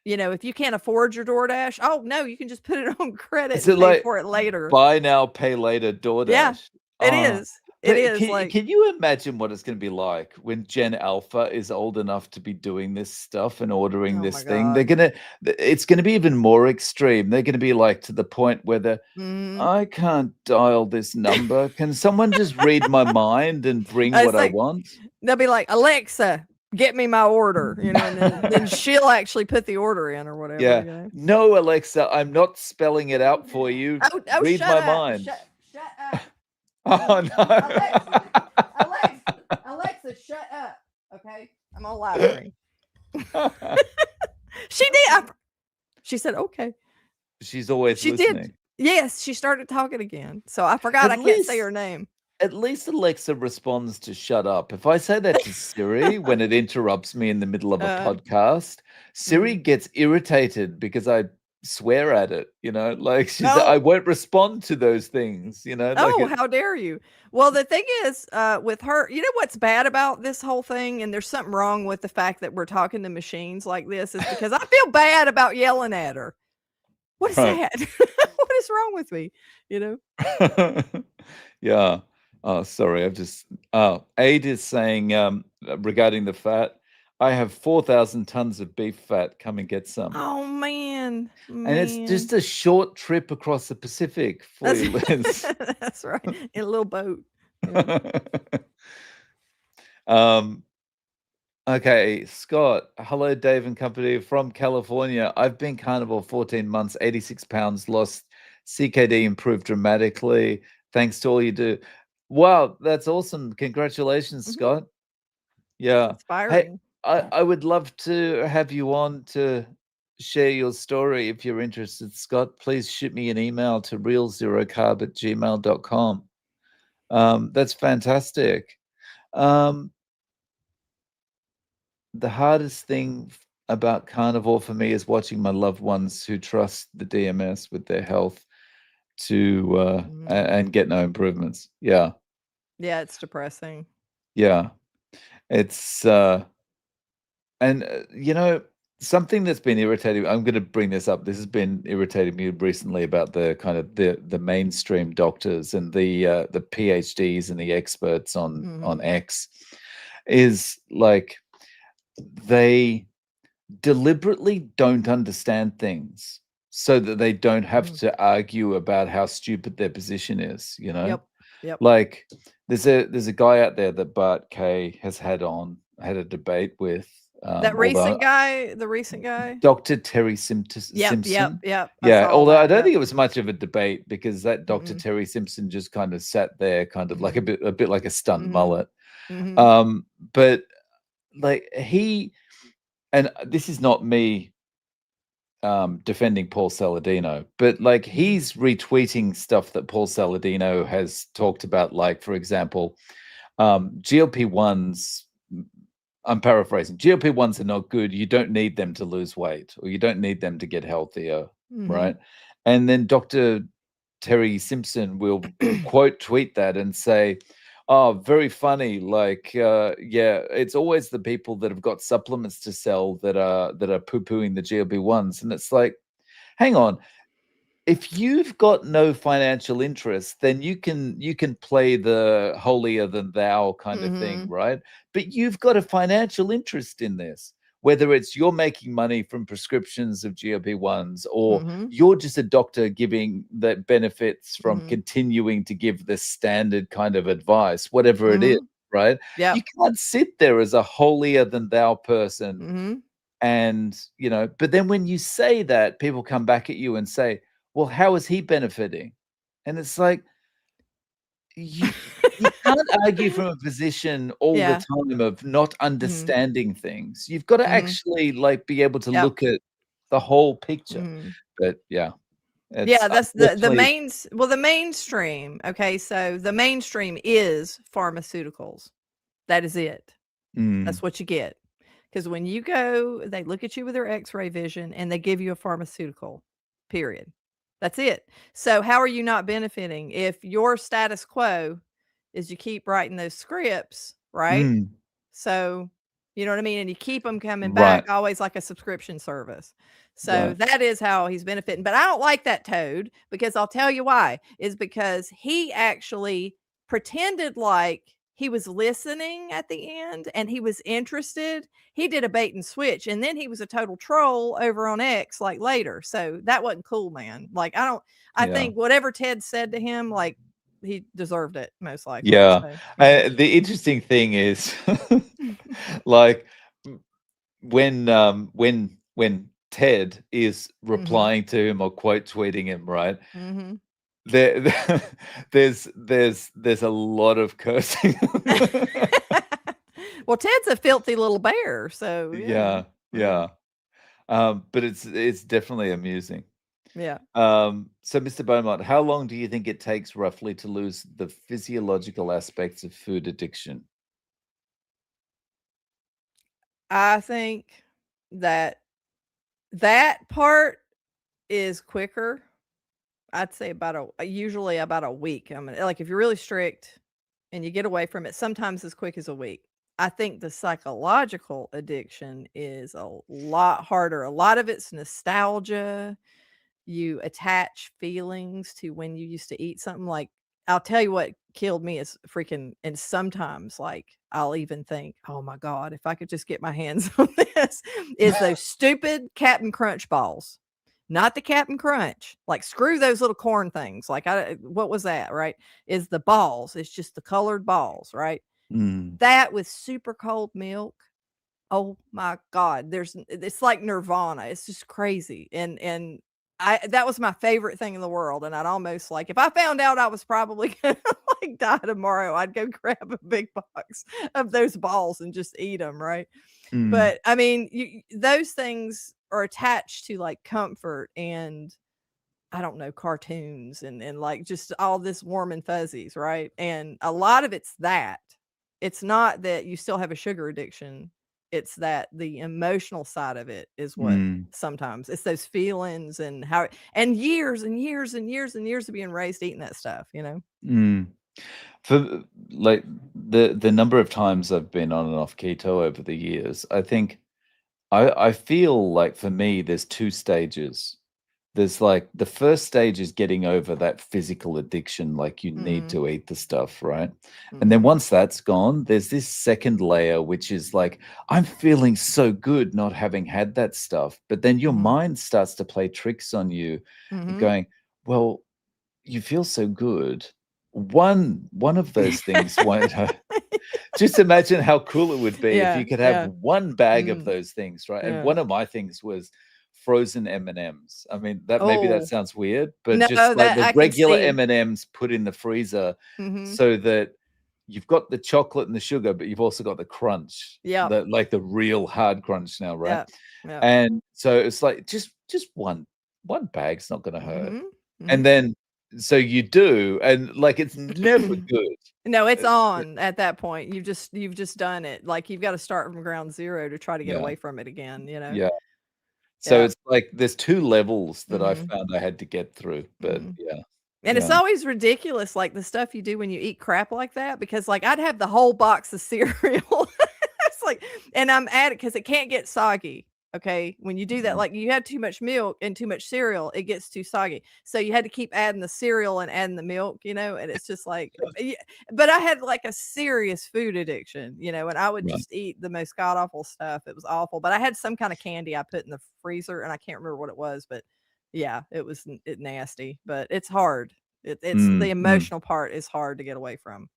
Speaker 2: if you can't afford your DoorDash, oh no, you can just put it on credit
Speaker 1: Is
Speaker 2: and
Speaker 1: it
Speaker 2: pay
Speaker 1: like
Speaker 2: for it later.
Speaker 1: buy now, pay later
Speaker 2: Yeah,
Speaker 1: DoorDash?
Speaker 2: it
Speaker 1: Ah,
Speaker 2: is. It
Speaker 1: but
Speaker 2: is like,
Speaker 1: can you imagine what it's gonna be like when Gen Alpha is old enough to be doing this stuff and ordering
Speaker 2: oh my
Speaker 1: this thing?
Speaker 2: God.
Speaker 1: It's gonna be even more extreme. They're gonna be, like, to the point where
Speaker 2: Mhm.
Speaker 1: "I can't dial this number. Can someone just read my mind and bring what
Speaker 2: It's
Speaker 1: I
Speaker 2: like
Speaker 1: want?"
Speaker 2: they'll be like, "Alexa, get me my order," and then she'll actually put the order in or
Speaker 1: Yeah.
Speaker 2: whatever.
Speaker 1: "No, Alexa, I'm not spelling it out for you.
Speaker 2: Oh, oh,
Speaker 1: Read
Speaker 2: shut
Speaker 1: my
Speaker 2: up.
Speaker 1: mind."
Speaker 2: Shut up.
Speaker 1: Oh,
Speaker 2: Alexa,
Speaker 1: no.
Speaker 2: Alexa, Alexa, shut up. Okay? I'm on live stream. She did. She said, "Okay."
Speaker 1: She's always
Speaker 2: She did.
Speaker 1: listening.
Speaker 2: Yes, she started talking again. So I forgot
Speaker 1: At
Speaker 2: I can't say
Speaker 1: least
Speaker 2: her name.
Speaker 1: at least Alexa responds to "shut up." If I say that to Siri when it interrupts me in the middle of a
Speaker 2: Uh,
Speaker 1: podcast, Siri
Speaker 2: mm.
Speaker 1: gets irritated because I swear at it, you know? Like, I
Speaker 2: Oh,
Speaker 1: won't respond to those things, you know? Like,
Speaker 2: oh, how dare you? Well, the thing is, with her, you know what's bad about this whole thing, and there's something wrong with the fact that we're talking to machines like this, is because I feel bad about yelling at her. What is
Speaker 1: right.
Speaker 2: that? What is wrong with me? You know?
Speaker 1: Yeah. Oh, sorry. Aid is saying, regarding the fat, I have 4,000 tons of beef fat. Come and get some.
Speaker 2: Oh man,
Speaker 1: And it's
Speaker 2: man.
Speaker 1: just a short trip across the Pacific for
Speaker 2: That's
Speaker 1: you, Liz.
Speaker 2: that's right. In a little boat. Yeah.
Speaker 1: um, okay, Scott. Hello, Dave and company from California. I've been carnivore 14 months, 86 pounds lost, CKD improved dramatically. Thanks to all you do. Wow, that's awesome. Congratulations,
Speaker 2: Mhm.
Speaker 1: Scott.
Speaker 2: It's
Speaker 1: Yeah. Hey,
Speaker 2: inspiring.
Speaker 1: I would love to have you on to share your story if you're interested, Scott. Please shoot me an email to realzerocarb@gmail.com. That's fantastic. Um, the hardest thing about carnivore for me is watching my loved ones who trust the DMS with their health to
Speaker 2: Mhm.
Speaker 1: and get no improvements. Yeah.
Speaker 2: Yeah, it's depressing.
Speaker 1: Yeah. It's and something that's been irritating, I'm going to bring this up. This has been irritating me recently about the kind of the mainstream doctors and the PhDs and the experts on
Speaker 2: Mhm.
Speaker 1: X, is like they deliberately don't understand things so that they don't have
Speaker 2: Mhm.
Speaker 1: to argue about how stupid their position is, you know?
Speaker 2: Yep. Yep.
Speaker 1: Like, there's a guy out there that Bart Kay has had a debate with,
Speaker 2: That
Speaker 1: although
Speaker 2: recent guy, the recent guy?
Speaker 1: Dr. Terry
Speaker 2: Yep, yep,
Speaker 1: Simpson.
Speaker 2: yep. I
Speaker 1: Yeah,
Speaker 2: saw
Speaker 1: although I
Speaker 2: that.
Speaker 1: don't
Speaker 2: Yep.
Speaker 1: think it was much of a debate because that Dr.
Speaker 2: Mm-mm.
Speaker 1: Terry Simpson just kind of sat there kind of like
Speaker 2: Mhm.
Speaker 1: a bit like a stunned
Speaker 2: Mhm.
Speaker 1: mullet.
Speaker 2: Mhm.
Speaker 1: But like and this is not me defending Paul Saladino, but like
Speaker 2: Mhm.
Speaker 1: he's retweeting stuff that Paul Saladino has talked about, like, for example, GLP-1s I'm paraphrasing. GLP-1s are not good. You don't need them to lose weight, or you don't need them to get healthier, right?
Speaker 2: Mhm.
Speaker 1: And then Dr. Terry Simpson will quote tweet that and say, "Oh, very funny. Like, yeah, it's always the people that have got supplements to sell that are poo-pooing the GLP-1s." And it's like, hang on, if you've got no financial interest, then you can play the holier than thou kind of thing,
Speaker 2: Mhm.
Speaker 1: right? But you've got a financial interest in this, whether it's you're making money from prescriptions of GLP-1s, or
Speaker 2: Mhm.
Speaker 1: you're just a doctor giving that benefits from
Speaker 2: Mhm.
Speaker 1: continuing to give the standard kind of advice, whatever it is,
Speaker 2: Mhm.
Speaker 1: right? You
Speaker 2: Yep.
Speaker 1: can't sit there as a holier than thou person,
Speaker 2: Mhm.
Speaker 1: and, but then when you say that, people come back at you and say, "Well, how is he benefiting?" And it's like, you you can't argue from a position all the
Speaker 2: Yeah.
Speaker 1: time of not
Speaker 2: Mhm.
Speaker 1: understanding things. You've got to
Speaker 2: Mhm.
Speaker 1: actually, like, be able to
Speaker 2: Yep.
Speaker 1: look at the whole picture.
Speaker 2: Mhm.
Speaker 1: But yeah, it's
Speaker 2: Yeah, that's
Speaker 1: unfortunately.
Speaker 2: the mainstream, okay, so the mainstream is pharmaceuticals. That is it.
Speaker 1: Mm,
Speaker 2: That's what you get. Because when you go, they look at you with their X-ray vision and they give you a pharmaceutical, period. That's it. So how are you not benefiting if your status quo is you keep writing those scripts, right?
Speaker 1: mm,
Speaker 2: So, you know what I mean? And you keep them coming back
Speaker 1: right,
Speaker 2: always like a subscription service. So
Speaker 1: right.
Speaker 2: that is how he's benefiting. But I don't like that Toad because I'll tell you why. Is because he actually pretended like he was listening at the end and he was interested. He did a bait and switch and then he was a total troll over on X like later. So that wasn't cool, man. Like I
Speaker 1: Yeah.
Speaker 2: think whatever Ted said to him, like he deserved it most likely.
Speaker 1: Yeah.
Speaker 2: So yeah.
Speaker 1: The interesting thing is, like, when Ted is
Speaker 2: Mhm.
Speaker 1: replying to him or quote tweeting him, right?
Speaker 2: Mhm.
Speaker 1: There, there's a lot of cursing.
Speaker 2: Well, Ted's a filthy little bear, so yeah.
Speaker 1: Yeah,
Speaker 2: Yeah.
Speaker 1: yeah. But it's definitely amusing.
Speaker 2: Yeah.
Speaker 1: So Mr. Beaumont, how long do you think it takes roughly to lose the physiological aspects of food addiction?
Speaker 2: I think that that part is quicker. I'd say about a usually about a week. I mean, like, if you're really strict and you get away from it, sometimes as quick as a week. I think the psychological addiction is a lot harder. A lot of it's nostalgia. You attach feelings to when you used to eat something. Like, I'll tell you what killed me is freaking, and sometimes, like, I'll even think, "Oh my god, if I could just get my hands on this," is those stupid Captain Crunch balls. Not the Captain Crunch, like, screw those little corn things, like, what was that, right? Is the balls, it's just the colored balls, right?
Speaker 1: Mm,
Speaker 2: That with super cold milk. Oh my god, it's like nirvana, it's just crazy, and I that was my favorite thing in the world, and I'd almost like if I found out I was probably gonna, like, die tomorrow, I'd go grab a big box of those balls and just eat them, right?
Speaker 1: mm,
Speaker 2: But, I mean, those things are attached to, like, comfort and, I don't know, cartoons and, like, just all this warm and fuzzies, right? And a lot of it's that. It's not that you still have a sugar addiction, it's that the emotional side of it is what
Speaker 1: mm,
Speaker 2: sometimes it's those feelings and how and years and years and years and years of being raised eating that stuff, you know?
Speaker 1: mm. For like the number of times I've been on and off keto over the years, I think I feel like for me there's two stages. There's like the first stage is getting over that physical addiction, like you need
Speaker 2: Mhm,
Speaker 1: to eat the stuff, right? And then
Speaker 2: mhm,
Speaker 1: once that's gone, there's this second layer, which is like, I'm feeling so good not having had that stuff. But then your
Speaker 2: mhm,
Speaker 1: mind starts to play tricks on you and
Speaker 2: mhm.
Speaker 1: going, well, you feel so good. One of those things won't just imagine how cool it would be if
Speaker 2: Yeah,
Speaker 1: you could have
Speaker 2: yeah,
Speaker 1: one bag of
Speaker 2: mm,
Speaker 1: those things, right? And
Speaker 2: yeah.
Speaker 1: one of my things was frozen M&Ms. I mean, that maybe that
Speaker 2: Oh,
Speaker 1: sounds weird, but
Speaker 2: no,
Speaker 1: just like
Speaker 2: that
Speaker 1: the
Speaker 2: I can
Speaker 1: regular
Speaker 2: see.
Speaker 1: M&Ms put in the freezer
Speaker 2: Mhm.
Speaker 1: so that you've got the chocolate and the sugar, but you've also got the crunch,
Speaker 2: Yep,
Speaker 1: the real hard crunch now, right?
Speaker 2: yep, yep.
Speaker 1: And so it's like just one bag's not gonna hurt.
Speaker 2: Mhm,
Speaker 1: And
Speaker 2: mhm.
Speaker 1: then so you do, and like it's never good.
Speaker 2: No, it's
Speaker 1: Uh,
Speaker 2: on at that point. You've just done it. Like, you've gotta start from ground zero to try to get
Speaker 1: yeah,
Speaker 2: away from it again, you know?
Speaker 1: yeah. So
Speaker 2: Yeah.
Speaker 1: it's like there's 2 levels that I
Speaker 2: Mhm.
Speaker 1: found I had to get through, but
Speaker 2: Mhm.
Speaker 1: yeah,
Speaker 2: And it's
Speaker 1: yeah.
Speaker 2: always ridiculous, like, the stuff you do when you eat crap like that, because, like, I'd have the whole box of cereal. It's like, and I'm at it because it can't get soggy, okay? When you do that,
Speaker 1: Mm,
Speaker 2: like, you have too much milk and too much cereal, it gets too soggy. So you had to keep adding the cereal and adding the milk, and it's just like but I had, like, a serious food addiction, and I would
Speaker 1: right.
Speaker 2: just eat the most god awful stuff. It was awful, but I had some kinda candy I put in the freezer, and I can't remember what it was, but yeah, it was nasty, but it's hard. It's the
Speaker 1: Mm, mm,
Speaker 2: emotional part is hard to get away from.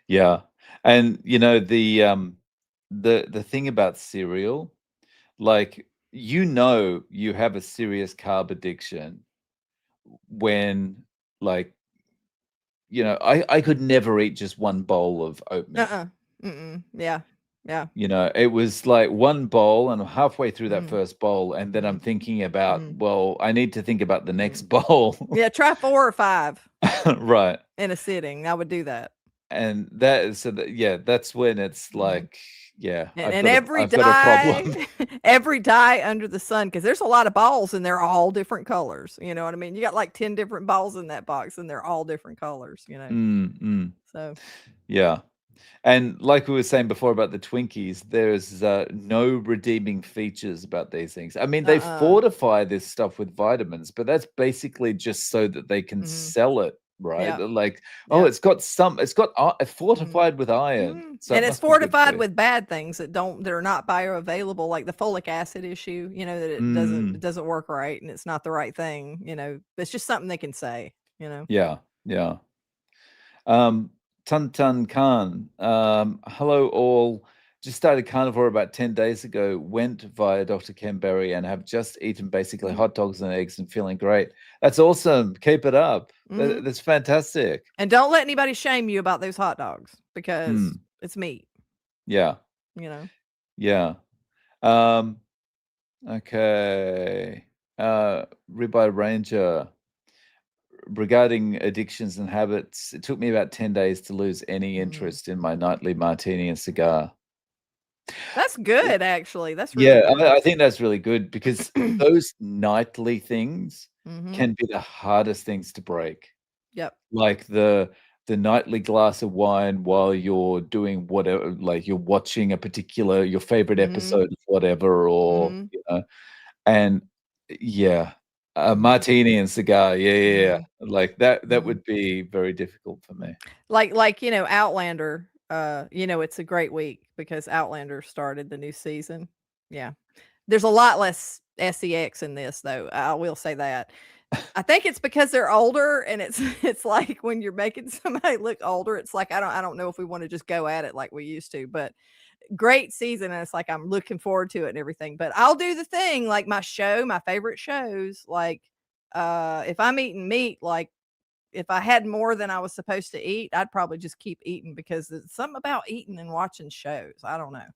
Speaker 1: yeah, and, the thing about cereal, like, you have a serious carb addiction when, like, I could never eat just 1 bowl of oatmeal.
Speaker 2: Uh-uh. Mm-mm. Yeah. Yeah.
Speaker 1: It was like 1 bowl, and I'm halfway through that
Speaker 2: Mhm.
Speaker 1: first bowl, and then I'm
Speaker 2: Mhm.
Speaker 1: thinking about,
Speaker 2: Mhm.
Speaker 1: well, I need to think about the next
Speaker 2: Mhm.
Speaker 1: bowl.
Speaker 2: Yeah, try 4 or 5
Speaker 1: Right,
Speaker 2: in a sitting. I would do that.
Speaker 1: and that is so that yeah, that's when it's
Speaker 2: Mhm.
Speaker 1: like, yeah,
Speaker 2: And every
Speaker 1: I've got a
Speaker 2: dye
Speaker 1: problem.
Speaker 2: every dye under the sun, because there's a lot of balls and they're all different colors, you know what I mean? You got, like, 10 different balls in that box, and they're all different colors.
Speaker 1: Mm, mm,
Speaker 2: So
Speaker 1: yeah. And like we were saying before about the Twinkies, there's no redeeming features about these things. I mean, they
Speaker 2: uh-uh.
Speaker 1: fortify this stuff with vitamins, but that's basically just so that they can
Speaker 2: Mhm.
Speaker 1: sell it, right?
Speaker 2: Yep.
Speaker 1: They're like, oh,
Speaker 2: Yep.
Speaker 1: it's got
Speaker 2: Mhm.
Speaker 1: fortified with iron,
Speaker 2: Mhm,
Speaker 1: so it
Speaker 2: and it's
Speaker 1: must be good for
Speaker 2: fortified
Speaker 1: you.
Speaker 2: with bad things that are not bioavailable, like the folic acid issue, that it
Speaker 1: Mm,
Speaker 2: doesn't work right and it's not the right thing, it's just something they can say.
Speaker 1: yeah, yeah. Um, Tun Tun Khan, hello all. Just started carnivore about 10 days ago, went via Dr. Ken Berry and have just eaten basically
Speaker 2: Mhm,
Speaker 1: hot dogs and eggs and feeling great. That's awesome. Keep it up.
Speaker 2: mhm,
Speaker 1: That's fantastic.
Speaker 2: and don't let anybody shame you about those hot dogs because
Speaker 1: Mm,
Speaker 2: it's meat,
Speaker 1: yeah,
Speaker 2: you know?
Speaker 1: yeah. Um, okay. Ribeye Ranger, regarding addictions and habits, it took me about 10 days to lose any
Speaker 2: Mhm.
Speaker 1: interest in my nightly martini and cigar.
Speaker 2: That's good, actually, that's really
Speaker 1: Yeah,
Speaker 2: good.
Speaker 1: I think that's really good because those nightly things
Speaker 2: Mhm,
Speaker 1: can be the hardest things to break.
Speaker 2: yep,
Speaker 1: Like the nightly glass of wine while you're doing whatever, like you're watching your favorite
Speaker 2: mhm,
Speaker 1: episode of whatever, or,
Speaker 2: mhm,
Speaker 1: and yeah, a
Speaker 2: mhm,
Speaker 1: martini and cigar, yeah, yeah, yeah.
Speaker 2: mhm,
Speaker 1: Like that
Speaker 2: mhm.
Speaker 1: would be very difficult for me.
Speaker 2: Like, Outlander, it's a great week because Outlander started the new season. Yeah. There's a lot less sex in this though, I will say that. I think it's because they're older and it's it's like when you're making somebody look older, it's like I don't know if we wanna just go at it like we used to, but great season, and it's like I'm looking forward to it and everything, but I'll do the thing, like my favorite shows, like, if I'm eating meat, like if I had more than I was supposed to eat, I'd probably just keep eating because there's something about eating and watching shows. I don't know,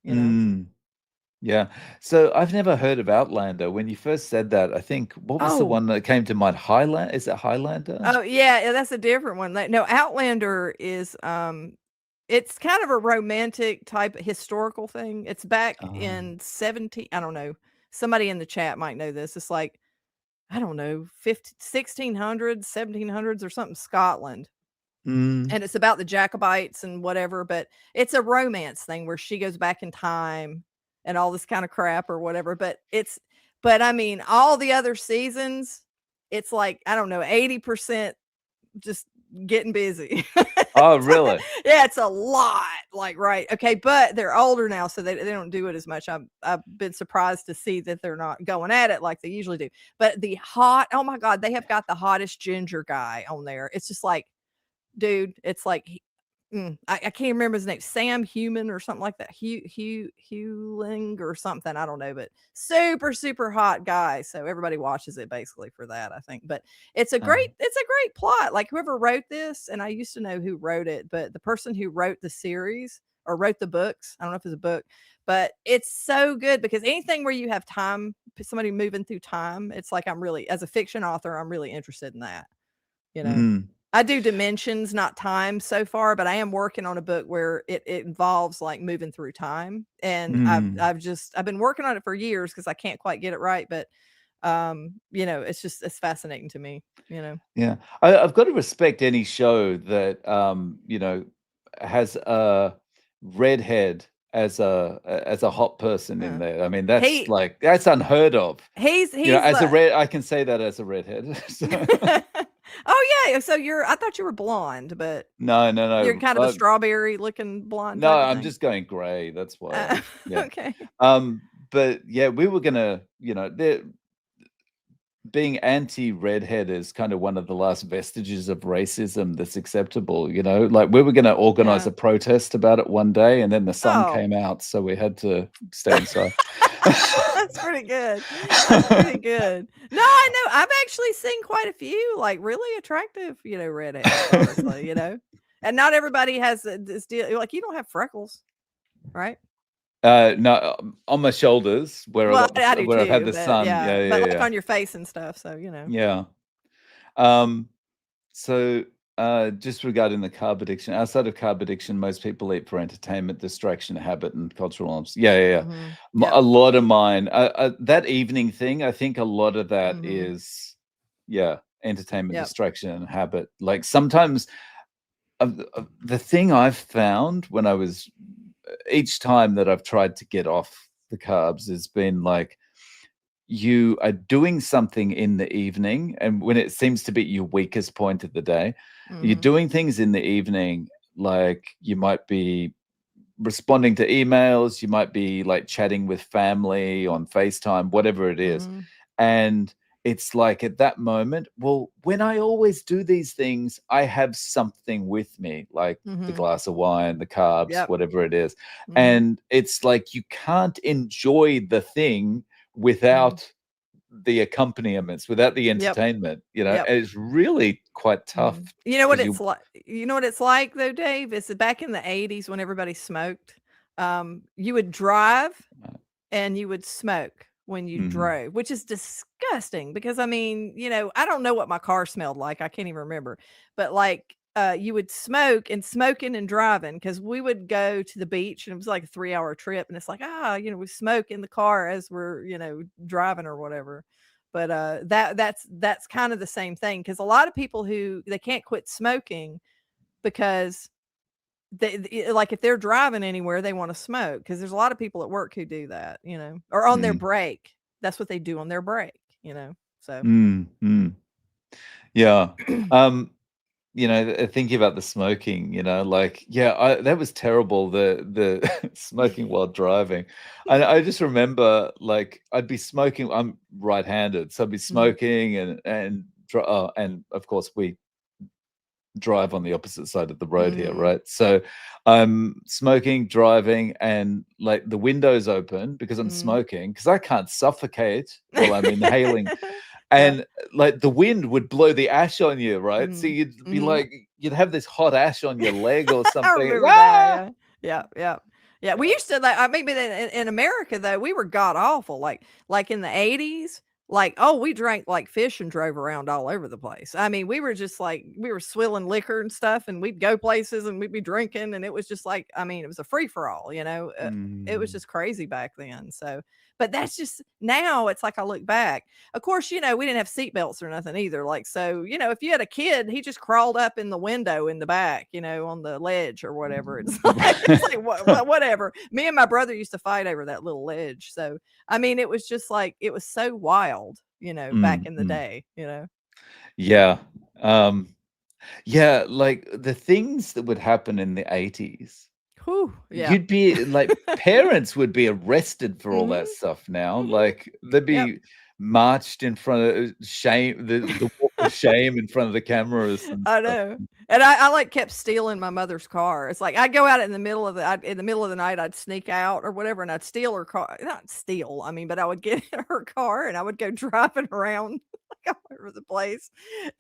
Speaker 2: you know?
Speaker 1: Mm, yeah. So I've never heard of Outlander. When you first said that, I think what was the
Speaker 2: Oh,
Speaker 1: one that came to mind? Highlander? Is it Highlander?
Speaker 2: oh yeah, that's a different one. Like, no, Outlander is it's kind of a romantic type historical thing. It's back
Speaker 1: Um,
Speaker 2: in 17, I don't know. Somebody in the chat might know this. It's like, I don't know, 15, 1600s, 1700s or something, Scotland.
Speaker 1: mm.
Speaker 2: And it's about the Jacobites and whatever, but it's a romance thing where she goes back in time and all this kind of crap or whatever, but I mean, all the other seasons, it's like, I don't know, 80% just getting busy.
Speaker 1: Oh,
Speaker 2: It's like,
Speaker 1: really?
Speaker 2: yeah, it's a lot, like, right, okay, but they're older now, so they don't do it as much. I've been surprised to see that they're not going at it like they usually do, but oh my god, they have got the hottest ginger guy on there. It's just like, dude, it's like I can't remember his name, Sam Human or something like that. Hewling or something. I don't know, but super, super hot guy. So everybody watches it basically for that, I think. But
Speaker 1: Uh,
Speaker 2: it's a great plot. Like whoever wrote this, and I used to know who wrote it, but the person who wrote the series or wrote the books, I don't know if it's a book, but it's so good because anything where you have time, somebody moving through time, it's like I'm really, as a fiction author, I'm really interested in that, you know.
Speaker 1: mm.
Speaker 2: I do dimensions, not time so far, but I am working on a book where it involves like moving through time. And
Speaker 1: Mm.
Speaker 2: I've been working on it for years because I can't quite get it right. But it's fascinating to me, you know.
Speaker 1: Yeah. I've got to respect any show that, has a redhead as a hot person in
Speaker 2: Uh,
Speaker 1: there. I mean, that's
Speaker 2: he
Speaker 1: like that's unheard of.
Speaker 2: he's
Speaker 1: As a
Speaker 2: like
Speaker 1: red, I can say that as a redhead. So
Speaker 2: oh yeah, so I thought you were blonde, but
Speaker 1: no, no,
Speaker 2: you're
Speaker 1: no.
Speaker 2: kind of a strawberry looking blonde
Speaker 1: No,
Speaker 2: type of
Speaker 1: I'm
Speaker 2: thing.
Speaker 1: just going gray. That's why I'm yeah.
Speaker 2: Okay.
Speaker 1: But yeah, we were gonna, there being anti-redhead is kind of one of the last vestiges of racism that's acceptable, like we were going to organize
Speaker 2: Yeah.
Speaker 1: a protest about it one day and then the sun
Speaker 2: Oh,
Speaker 1: came out, so we had to stay inside.
Speaker 2: that's pretty good. That's pretty good. No, I know. I've actually seen quite a few like really attractive, redheads, honestly, And not everybody has this deal. Like you don't have freckles, right?
Speaker 1: No, on my shoulders where I
Speaker 2: Well,
Speaker 1: got
Speaker 2: I do
Speaker 1: where I've had
Speaker 2: too,
Speaker 1: the
Speaker 2: but
Speaker 1: sun.
Speaker 2: yeah,
Speaker 1: Yeah,
Speaker 2: but
Speaker 1: yeah,
Speaker 2: like
Speaker 1: yeah.
Speaker 2: on your face and stuff. So
Speaker 1: Yeah. Um, so just regarding the carb addiction, outside of carb addiction, most people eat for entertainment, distraction, habit, and cultural norms. Yeah, yeah, yeah.
Speaker 2: Yep.
Speaker 1: A lot of mine, that evening thing, I think a lot of that
Speaker 2: Mm-hmm.
Speaker 1: is, yeah, entertainment,
Speaker 2: Yep.
Speaker 1: distraction, and habit. Like sometimes the thing I've found when I was each time that I've tried to get off the carbs has been like you are doing something in the evening, and when it seems to be your weakest point of the day, you're
Speaker 2: Mm-hmm.
Speaker 1: doing things in the evening, like you might be responding to emails, you might be like chatting with family on FaceTime, whatever it is.
Speaker 2: Mm-hmm.
Speaker 1: And it's like at that moment, well, when I always do these things, I have something with me, like the
Speaker 2: Mm-hmm.
Speaker 1: glass of wine, the carbs,
Speaker 2: Yep.
Speaker 1: whatever it is.
Speaker 2: Mm-hmm.
Speaker 1: And it's like you can't enjoy the thing
Speaker 2: Mm-hmm.
Speaker 1: without the accompaniments, without the
Speaker 2: Yep.
Speaker 1: entertainment,
Speaker 2: Yep.
Speaker 1: and it's really quite tough
Speaker 2: Mhm. You know what
Speaker 1: because
Speaker 2: it's like you know what it's like though, Dave? It's back in the '80s when everybody smoked. You would drive and you would smoke when you
Speaker 1: mhm,
Speaker 2: drove, which is disgusting because I mean, I don't know what my car smelled like. I can't even remember. But like you would smoke and smoking and driving because we would go to the beach and it was like a 3-hour trip and it's like, we smoke in the car as we're, driving or whatever. But that's kind of the same thing because a lot of people who they can't quit smoking because like if they're driving anywhere, they wanna smoke smoke because there's a lot of people at work who do that, or on their
Speaker 1: mm,
Speaker 2: break. That's what they do on their break, so
Speaker 1: mm. Yeah. Um, thinking about the smoking, like, yeah, that was terrible, the smoking while driving. And I just remember, like, I'd be smoking. I'm right-handed, so I'd be
Speaker 2: Mhm,
Speaker 1: smoking and of course we drive on the opposite side of the road here,
Speaker 2: mhm,
Speaker 1: right? So I'm smoking, driving, and like the windows open because I'm
Speaker 2: mhm.
Speaker 1: smoking because I can't suffocate while I'm inhaling.
Speaker 2: Yeah,
Speaker 1: And like the wind would blow the ash on you, right? So
Speaker 2: mhm,
Speaker 1: you'd be
Speaker 2: mhm.
Speaker 1: like, you'd have this hot ash on your leg or
Speaker 2: I
Speaker 1: something.
Speaker 2: remember that,
Speaker 1: Ah!
Speaker 2: yeah. Yeah, yeah. Yeah, we used to like I mean, but in America though, we were god awful. Like in the '80s, like, oh, we drank like fish and drove around all over the place. I mean, we were just like we were swilling liquor and stuff, and we'd go places and we'd be drinking, and it was just like, I mean, it was a free for all, it was
Speaker 1: Mm,
Speaker 2: just crazy back then. So, but that's just now it's like I look back. Of course, we didn't have seat belts or nothing either. Like, so, if you had a kid, he just crawled up in the window in the back, on the ledge or whatever. It's like whatever. Me and my brother used to fight over that little ledge. So, I mean, it was just like it was so wild, back
Speaker 1: mm,
Speaker 2: in the
Speaker 1: mm.
Speaker 2: day.
Speaker 1: Yeah. Um, yeah, like the things that would happen in the 80s.
Speaker 2: Whew, yeah.
Speaker 1: You'd be like parents would be arrested for all that
Speaker 2: Mhm.
Speaker 1: stuff now.
Speaker 2: Mhm.
Speaker 1: Like they'd
Speaker 2: Yep.
Speaker 1: be marched in front of shame, the walk of shame in front of the cameras and
Speaker 2: I
Speaker 1: stuff.
Speaker 2: know. And I like kept stealing my mother's car. It's like I'd go out in the middle of the night, I'd sneak out or whatever, and I'd steal her car. Not steal, I mean, but I would get in her car and I would go driving around like all over the place.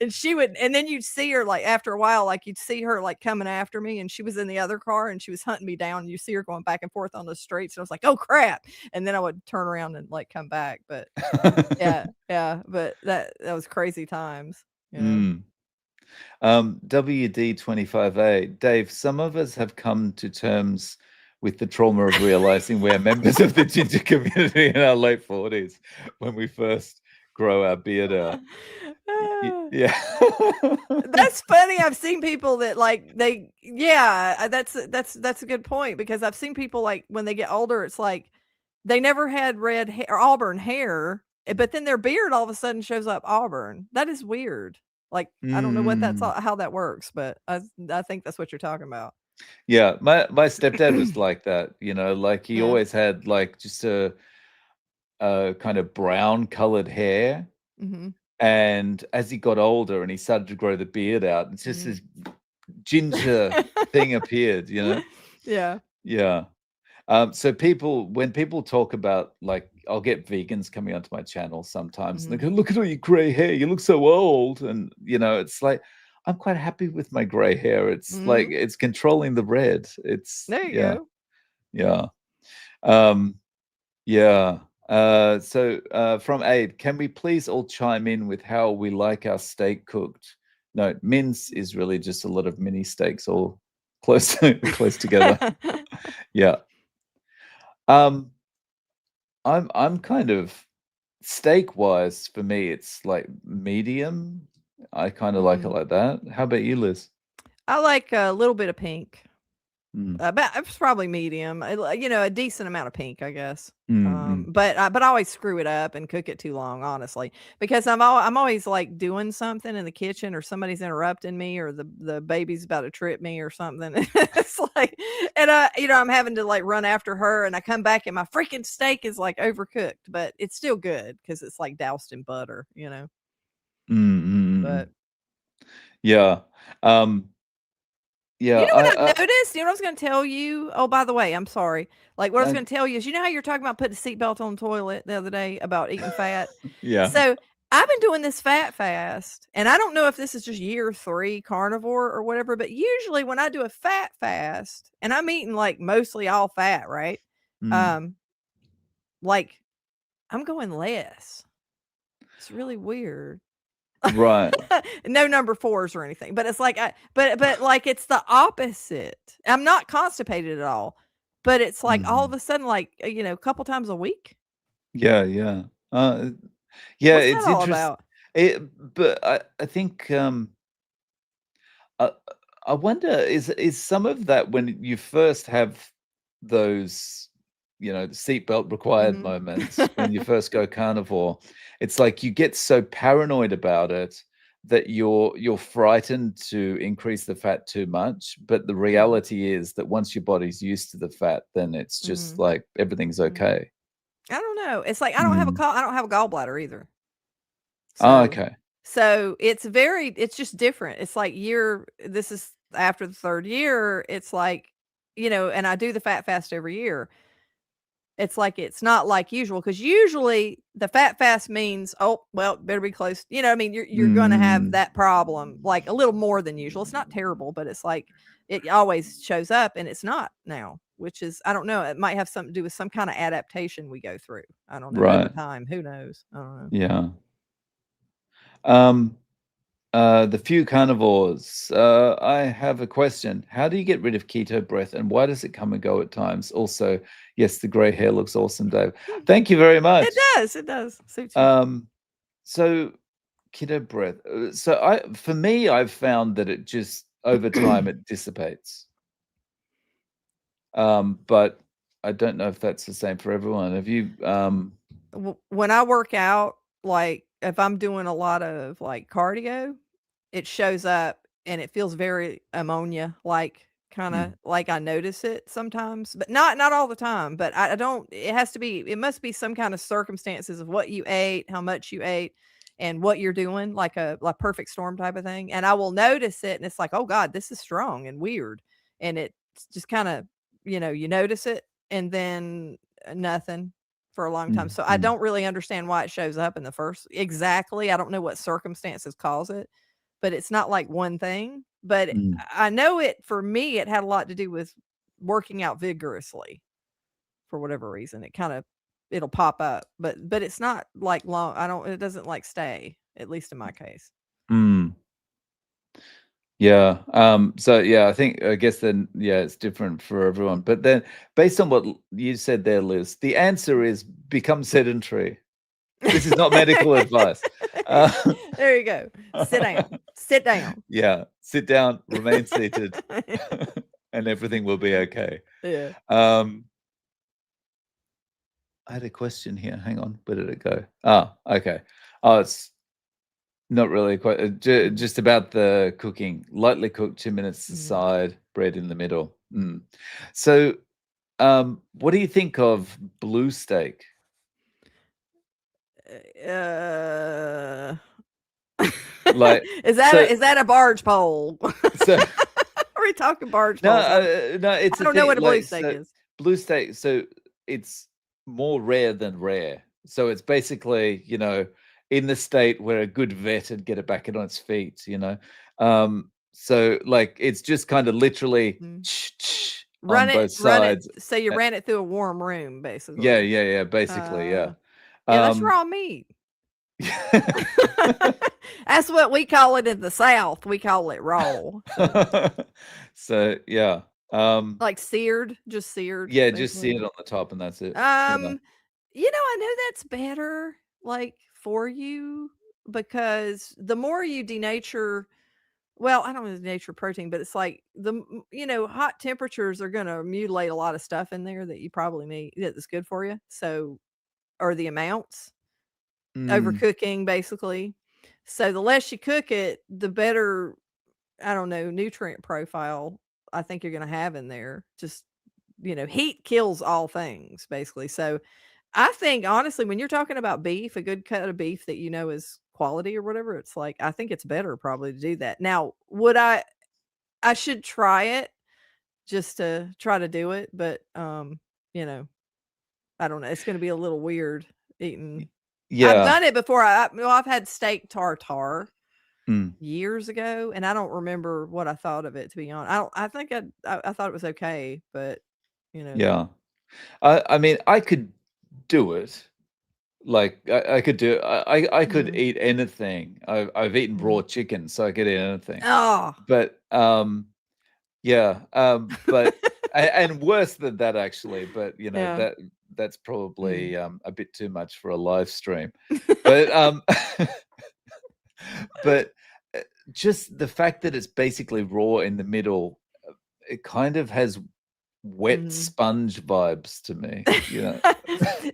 Speaker 2: And then you'd see her like after a while, like you'd see her like coming after me, and she was in the other car and she was hunting me down. You see her going back and forth on the streets, and I was like, oh crap. And then I would turn around and like come back. But yeah, yeah, but that was crazy times.
Speaker 1: Mm. WD25A, Dave, some of us have come to terms with the trauma of realizing we're members of the ginger community in our late 40s when we first grow our beard out. Yeah.
Speaker 2: That's funny. I've seen people that like they yeah, that's a good point because I've seen people like when they get older, it's like they never had red hair or auburn hair, but then their beard all of a sudden shows up auburn. That is weird. Like I don't know what
Speaker 1: Mm.
Speaker 2: how that works, but I think that's what you're talking about.
Speaker 1: Yeah, my stepdad was like that, like he
Speaker 2: Yeah.
Speaker 1: always had like just a kind of brown colored hair.
Speaker 2: Mhm.
Speaker 1: And as he got older and he started to grow the beard out, it's just
Speaker 2: Mhm.
Speaker 1: this ginger thing appeared,
Speaker 2: Yeah.
Speaker 1: Yeah. So when people talk about like, I'll get vegans coming onto my channel sometimes and they
Speaker 2: Mhm.
Speaker 1: go, look at all your gray hair, you look so old. And it's like, I'm quite happy with my gray hair. It's like
Speaker 2: Mhm.
Speaker 1: it's controlling the red. It's
Speaker 2: There you
Speaker 1: yeah,
Speaker 2: go.
Speaker 1: yeah. Um, yeah. From Abe, can we please all chime in with how we like our steak cooked? No, mince is really just a lot of mini steaks all close together. Yeah. Um, I'm kind of steak wise for me, it's like medium. I kind of like it
Speaker 2: Mhm.
Speaker 1: like that. How about you, Liz?
Speaker 2: I like a little bit of pink.
Speaker 1: Mm,
Speaker 2: About it's probably medium, a decent amount of pink, I guess.
Speaker 1: mm, mm,
Speaker 2: But I always screw it up and cook it too long, honestly, because I'm always like doing something in the kitchen, or somebody's interrupting me, or the baby's about to trip me, or something. It's like, and I'm having to like run after her, and I come back and my freaking steak is like overcooked, but it's still good because it's like doused in butter.
Speaker 1: mm, mm, mm, mm.
Speaker 2: But
Speaker 1: Yeah. Um,
Speaker 2: you
Speaker 1: yeah,
Speaker 2: know what I've noticed? You know what I was gonna tell you? Oh, by the way, I'm sorry. Like, what I was
Speaker 1: I
Speaker 2: gonna tell you is, you know how you're talking about putting a seatbelt on the toilet the other day about eating fat?
Speaker 1: yeah.
Speaker 2: So, I've been doing this fat fast, and I don't know if this is just year 3 carnivore or whatever, but usually when I do a fat fast, and I'm eating, like, mostly all fat, right?
Speaker 1: Mm,
Speaker 2: Um, like, I'm going less. It's really weird.
Speaker 1: right.
Speaker 2: No number 4s or anything, but it's like but like it's the opposite. I'm not constipated at all, but it's like all of
Speaker 1: Mhm.
Speaker 2: a sudden, like, a couple times a week.
Speaker 1: Yeah, yeah. Yeah,
Speaker 2: What's that
Speaker 1: it's
Speaker 2: all
Speaker 1: interesting.
Speaker 2: about?
Speaker 1: But I think I I wonder, is some of that when you first have those, seatbelt required
Speaker 2: Mhm.
Speaker 1: moments when you first go carnivore, it's like you get so paranoid about it that you're frightened to increase the fat too much. But the
Speaker 2: Mhm.
Speaker 1: reality is that once your body's used to the fat, then it's just
Speaker 2: Mhm.
Speaker 1: like everything's
Speaker 2: Mhm.
Speaker 1: okay.
Speaker 2: I don't know. It's like
Speaker 1: Mm.
Speaker 2: I don't have a gallbladder either.
Speaker 1: Oh,
Speaker 2: So
Speaker 1: okay.
Speaker 2: it's just different. It's like this is after the 3rd year, it's like, and I do the fat fast every year. It's like it's not like usual, because usually the fat fast means, "Oh, well, better be close." You know what I mean? You're gonna have
Speaker 1: Mm,
Speaker 2: that problem, like, a little more than usual. It's not terrible, but it's like it always shows up, and it's not now, which is, I don't know, it might have something to do with some kinda adaptation we go through. I don't know, over
Speaker 1: right.
Speaker 2: time, who knows? I don't know.
Speaker 1: Yeah. Um, the few carnivores. I have a question. How do you get rid of keto breath and why does it come and go at times? Also, yes, the gray hair looks awesome, Dave.
Speaker 2: Hmm,
Speaker 1: Thank you very much.
Speaker 2: it does, suits you.
Speaker 1: Um, so keto breath. For me, I've found that it just over time it dissipates. But I don't know if that's the same for everyone. Have you
Speaker 2: When I work out, like, if I'm doing a lot of, like, cardio, it shows up and it feels very ammonia, like,
Speaker 1: mm,
Speaker 2: kinda like I notice it sometimes, but not all the time, but I don't, it must be some kind of circumstances of what you ate, how much you ate, and what you're doing, like a like perfect storm type of thing, and I will notice it, and it's like, "Oh god, this is strong and weird," and it's just kinda, you notice it, and then, nothing for a long time,
Speaker 1: mm,
Speaker 2: so I
Speaker 1: mm,
Speaker 2: don't really understand why it shows up in the first exactly, I don't know what circumstances cause it, but it's not like one thing, but
Speaker 1: mm,
Speaker 2: I know it for me, it had a lot to do with working out vigorously for whatever reason. It'll pop up, but it's not like long, it doesn't like stay, at least in my case.
Speaker 1: mm. Yeah. So yeah, I guess then yeah, it's different for everyone. But then based on what you said there, Liz, the answer is become sedentary. This is not medical advice. Uh,
Speaker 2: There you go. Sit down. Sit down.
Speaker 1: yeah, sit down, remain seated, and everything will be okay.
Speaker 2: Yeah.
Speaker 1: Um, I had a question here. Hang on, where did it go? Ah, okay. Oh, it's not really quite.
Speaker 2: Mm.
Speaker 1: Just about the cooking. Lightly cooked, 2 minutes
Speaker 2: Mhm.
Speaker 1: aside, bread in the middle. So, what do you think of blue steak?
Speaker 2: Uh,
Speaker 1: Like, so,
Speaker 2: is that a barge pole?
Speaker 1: so
Speaker 2: Are we talking barge
Speaker 1: no,
Speaker 2: poles?
Speaker 1: no, it's
Speaker 2: I
Speaker 1: a
Speaker 2: don't know
Speaker 1: thing.
Speaker 2: what a blue
Speaker 1: Like,
Speaker 2: steak
Speaker 1: so
Speaker 2: is.
Speaker 1: blue steak. So it's more rare than rare. So it's basically, in the state where a good vet would get it back on its feet. So like it's just kind of literally
Speaker 2: Mm.
Speaker 1: on both
Speaker 2: Run it.
Speaker 1: sides.
Speaker 2: So you
Speaker 1: Uh,
Speaker 2: ran it through a warm room,
Speaker 1: Yeah,
Speaker 2: basically.
Speaker 1: yeah, yeah. Basically, yeah.
Speaker 2: Uh, yeah, that's
Speaker 1: Um,
Speaker 2: raw meat. That's what we call it in the South. We call it raw. So,
Speaker 1: so yeah,
Speaker 2: like seared, just seared,
Speaker 1: yeah. Just see
Speaker 2: basically.
Speaker 1: it on the top, and that's it. Yeah.
Speaker 2: Um, I know that's better, like, for you because the more you denature well, I don't know denature protein, but it's like hot temperatures are gonna mutilate a lot of stuff in there that you probably need that's good for you. So or the amounts,
Speaker 1: Mm,
Speaker 2: overcooking basically. So the less you cook it, the better, I don't know, nutrient profile I think you're gonna have in there. Just, heat kills all things basically. So I think honestly, when you're talking about beef, a good cut of beef that you know is quality or whatever, it's like I think it's better probably to do that. Now, I should try it just to try to do it, but you know, I don't know. It's going to be a little weird
Speaker 1: y-
Speaker 2: eating. I've
Speaker 1: yeah.
Speaker 2: done it before. I've had steak tartare
Speaker 1: Mm,
Speaker 2: years ago, and I don't remember what I thought of it to be honest. I think I thought it was okay, but you know,
Speaker 1: yeah. I mean, I could do it. Like I could do. I could
Speaker 2: mm,
Speaker 1: eat anything. I've eaten
Speaker 2: mm.
Speaker 1: raw chicken, so I could eat anything.
Speaker 2: Oh.
Speaker 1: But yeah. But and worse than that actually. But
Speaker 2: Yeah.
Speaker 1: that's
Speaker 2: Mm.
Speaker 1: probably a bit too much for a live stream. But but uh, just the fact that it's basically raw in the middle, it kind of has wet
Speaker 2: Mhm.
Speaker 1: sponge vibes to me.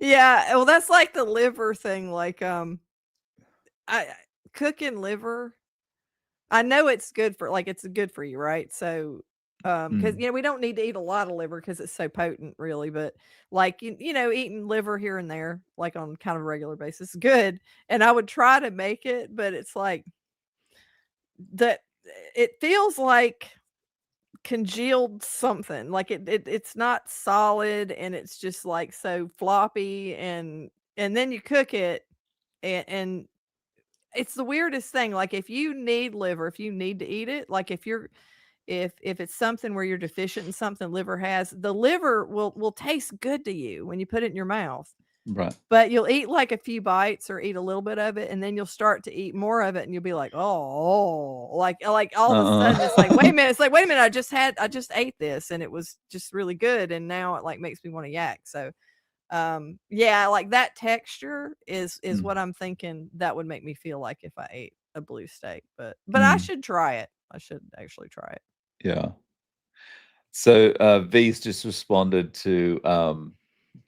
Speaker 2: Yeah, well, that's like the liver thing, like, I cooking liver, I know it's good for like, it's good for you, right? So, because
Speaker 1: Mm,
Speaker 2: we don't need to eat a lot of liver because it's so potent really, but, like, eating liver here and there, like, on kind of a regular basis is good, and I would try to make it, but it's like that it feels like congealed something, like, it's not solid, and it's just, like, so floppy, and then you cook it, and it's the weirdest thing, like, if you need liver, if you need to eat it, like, if it's something where you're deficient in something liver has, the liver will taste good to you when you put it in your mouth.
Speaker 1: right.
Speaker 2: But you'll eat, like, a few bites or eat a little bit of it, and then you'll start to eat more of it, and you'll be like, "Oh," like, all of a sudden, it's like, "Wait a
Speaker 1: Uh-uh.
Speaker 2: minute." It's like, "Wait a minute, I just ate this, and it was just really good, and now it, like, makes me wanna yak." So, yeah, like, that texture is what
Speaker 1: Mm,
Speaker 2: I'm thinking that would make me feel like if I ate a blue steak, but I
Speaker 1: mm,
Speaker 2: should try it. I should actually try it.
Speaker 1: yeah. So V's just responded to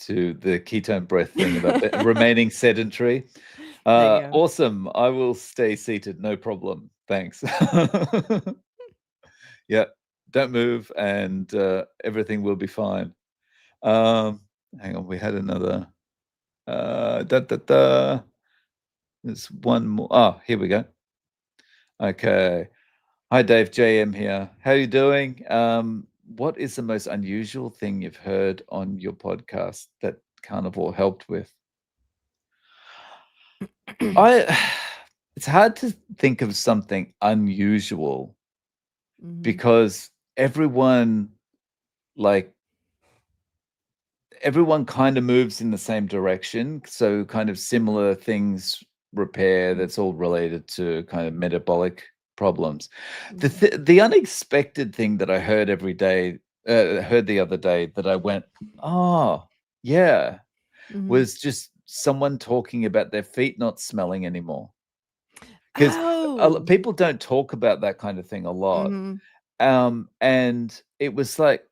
Speaker 1: the ketone breath thing about remaining sedentary.
Speaker 2: There you go.
Speaker 1: Awesome. I will stay seated, no problem. Thanks. Yeah, don't move, and everything will be fine. Um, Hang on, we had another. Da, da, da. There's one more. Oh, here we go. Okay. Hi, Dave. JM here. How you doing? What is the most unusual thing you've heard on your podcast that Carnivore helped with? I it's hard to think of something unusual
Speaker 2: Mhm,
Speaker 1: because everyone like everyone kind of moves in the same direction. So kind of similar things repair
Speaker 2: mm,
Speaker 1: that's all related to kind of metabolic problems.
Speaker 2: Mhm.
Speaker 1: The unexpected thing that I heard heard the other day that I went, oh, yeah,
Speaker 2: Mhm.
Speaker 1: was just someone talking about their feet not smelling anymore. Because
Speaker 2: Oh.
Speaker 1: people don't talk about that kind of thing a lot.
Speaker 2: Mhm.
Speaker 1: And it was like,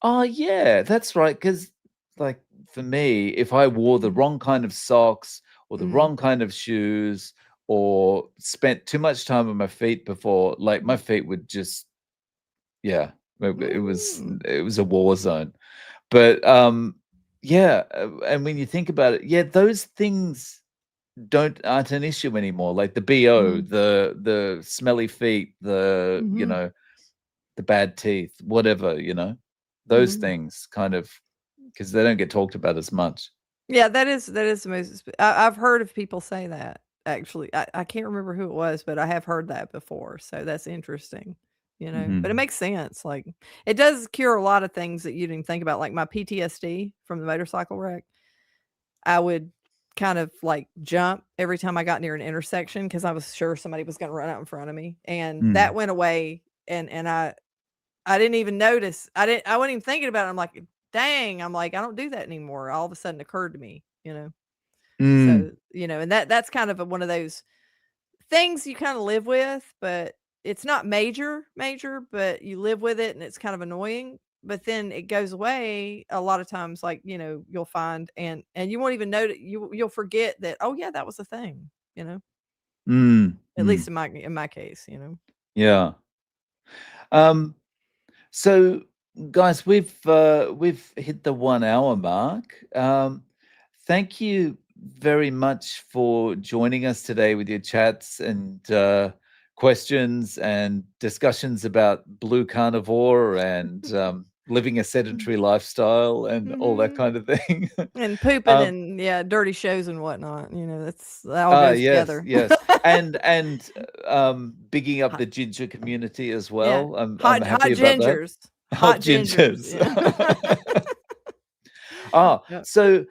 Speaker 1: oh, yeah, that's right. Because, like, for me, if I wore the
Speaker 2: Mhm.
Speaker 1: wrong kind of socks or the
Speaker 2: Mhm.
Speaker 1: wrong kind of shoes or spent too much time on my feet before, like, my
Speaker 2: Mhm.
Speaker 1: feet would just, yeah,
Speaker 2: Mm.
Speaker 1: it was a war zone. But, yeah, and when you think about it, yeah, those things aren't an issue anymore, like the BO,
Speaker 2: Mhm.
Speaker 1: the smelly feet,
Speaker 2: Mhm.
Speaker 1: the bad teeth, whatever, those
Speaker 2: Mhm.
Speaker 1: things kind of because they don't get talked about as much.
Speaker 2: Yeah, that is the most I've heard of people say that, actually. I can't remember who it was, but I have heard that before, so that's interesting, but it
Speaker 1: Mhm.
Speaker 2: makes sense, like, it does cure a lot of things that you didn't even think about, like my PTSD from the motorcycle wreck. I would kind of, like, jump every time I got near an intersection because I was sure somebody was gonna run out in front of me, and that
Speaker 1: Mm.
Speaker 2: went away, and I didn't even notice. I wasn't even thinking about it. I'm like, "Dang," I'm like, "I don't do that anymore." All of a sudden occurred to me, you know?
Speaker 1: Mm.
Speaker 2: So, and that's kind of one of those things you kinda live with, but it's not major, but you live with it and it's kind of annoying, but then it goes away a lot of times, like, you'll find and you won't even know that you'll forget that, "Oh, yeah, that was a thing," you know?
Speaker 1: Mm.
Speaker 2: At
Speaker 1: Mm.
Speaker 2: least in my case.
Speaker 1: Yeah. Um So, guys, we've hit the 1 hour mark. Thank you very much for joining us today with your chats and questions and discussions about blue carnivore and living a
Speaker 2: Mm.
Speaker 1: sedentary lifestyle and all that
Speaker 2: Mhm.
Speaker 1: kind of thing.
Speaker 2: And pooping
Speaker 1: um,
Speaker 2: and, yeah, dirty shows and whatnot, that all goes
Speaker 1: yes,
Speaker 2: together.
Speaker 1: yes, and bigging up
Speaker 2: Hot
Speaker 1: the ginger community as
Speaker 2: yeah,
Speaker 1: well. I'm
Speaker 2: hot
Speaker 1: happy about that.
Speaker 2: gingers.
Speaker 1: Hot
Speaker 2: Hot gingers,
Speaker 1: gingers.
Speaker 2: yeah. Yep.
Speaker 1: So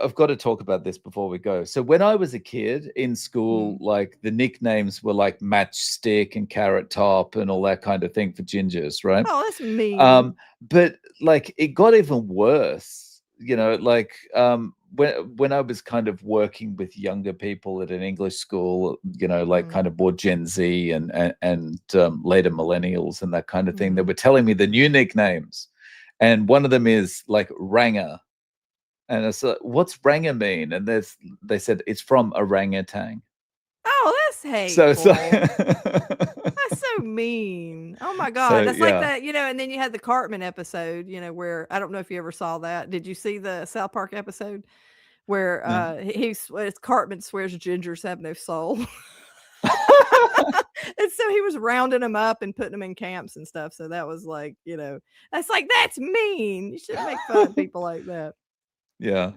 Speaker 1: I've got to talk about this before we go. So when I was a kid in school,
Speaker 2: Mm.
Speaker 1: like the nicknames were like Matchstick and Carrot Top and all that kind of thing for gingers, right?
Speaker 2: Oh, that's mean.
Speaker 1: Um, but like it got even worse, like when I was kind of working with younger people at an English school, like
Speaker 2: Mm,
Speaker 1: kind of more Gen Z and later millennials and that kind of thing, they
Speaker 2: mhm.
Speaker 1: were telling me the new nicknames. And one of them is like Ranger. And it's like, what's Ranger mean? And they said it's from orangutan.
Speaker 2: Oh, that's
Speaker 1: So
Speaker 2: hateful. That's so mean. Oh my god,
Speaker 1: so
Speaker 2: that's like
Speaker 1: yeah.
Speaker 2: that, and then you had the Cartman episode, where I don't know if you ever saw that. Did you see the South Park episode where,
Speaker 1: No.
Speaker 2: it's Cartman swears gingers have no soul? And so he was rounding them up and putting them in camps and stuff, so that was like, that's like, "That's mean." You shouldn't make fun of people like that.
Speaker 1: Yeah.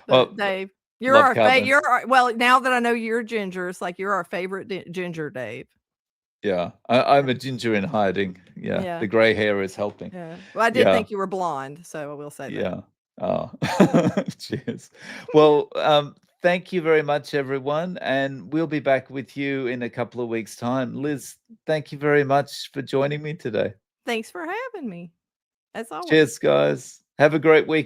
Speaker 2: But
Speaker 1: Well,
Speaker 2: Dave,
Speaker 1: love Cartman.
Speaker 2: well, now that I know you're ginger, it's like you're our favorite ginger, Dave.
Speaker 1: Yeah. I'm a ginger in hiding. Yeah.
Speaker 2: Yeah,
Speaker 1: The gray hair is helping.
Speaker 2: yeah. Well, I did
Speaker 1: Yeah.
Speaker 2: think you were blonde, so I will say that.
Speaker 1: Yeah. Oh, cheers. Well, thank you very much, everyone. And we'll be back with you in a couple of weeks' time. Liz, thank you very much for joining me today.
Speaker 2: Thanks for having me, as always.
Speaker 1: Cheers, guys. Have a great week.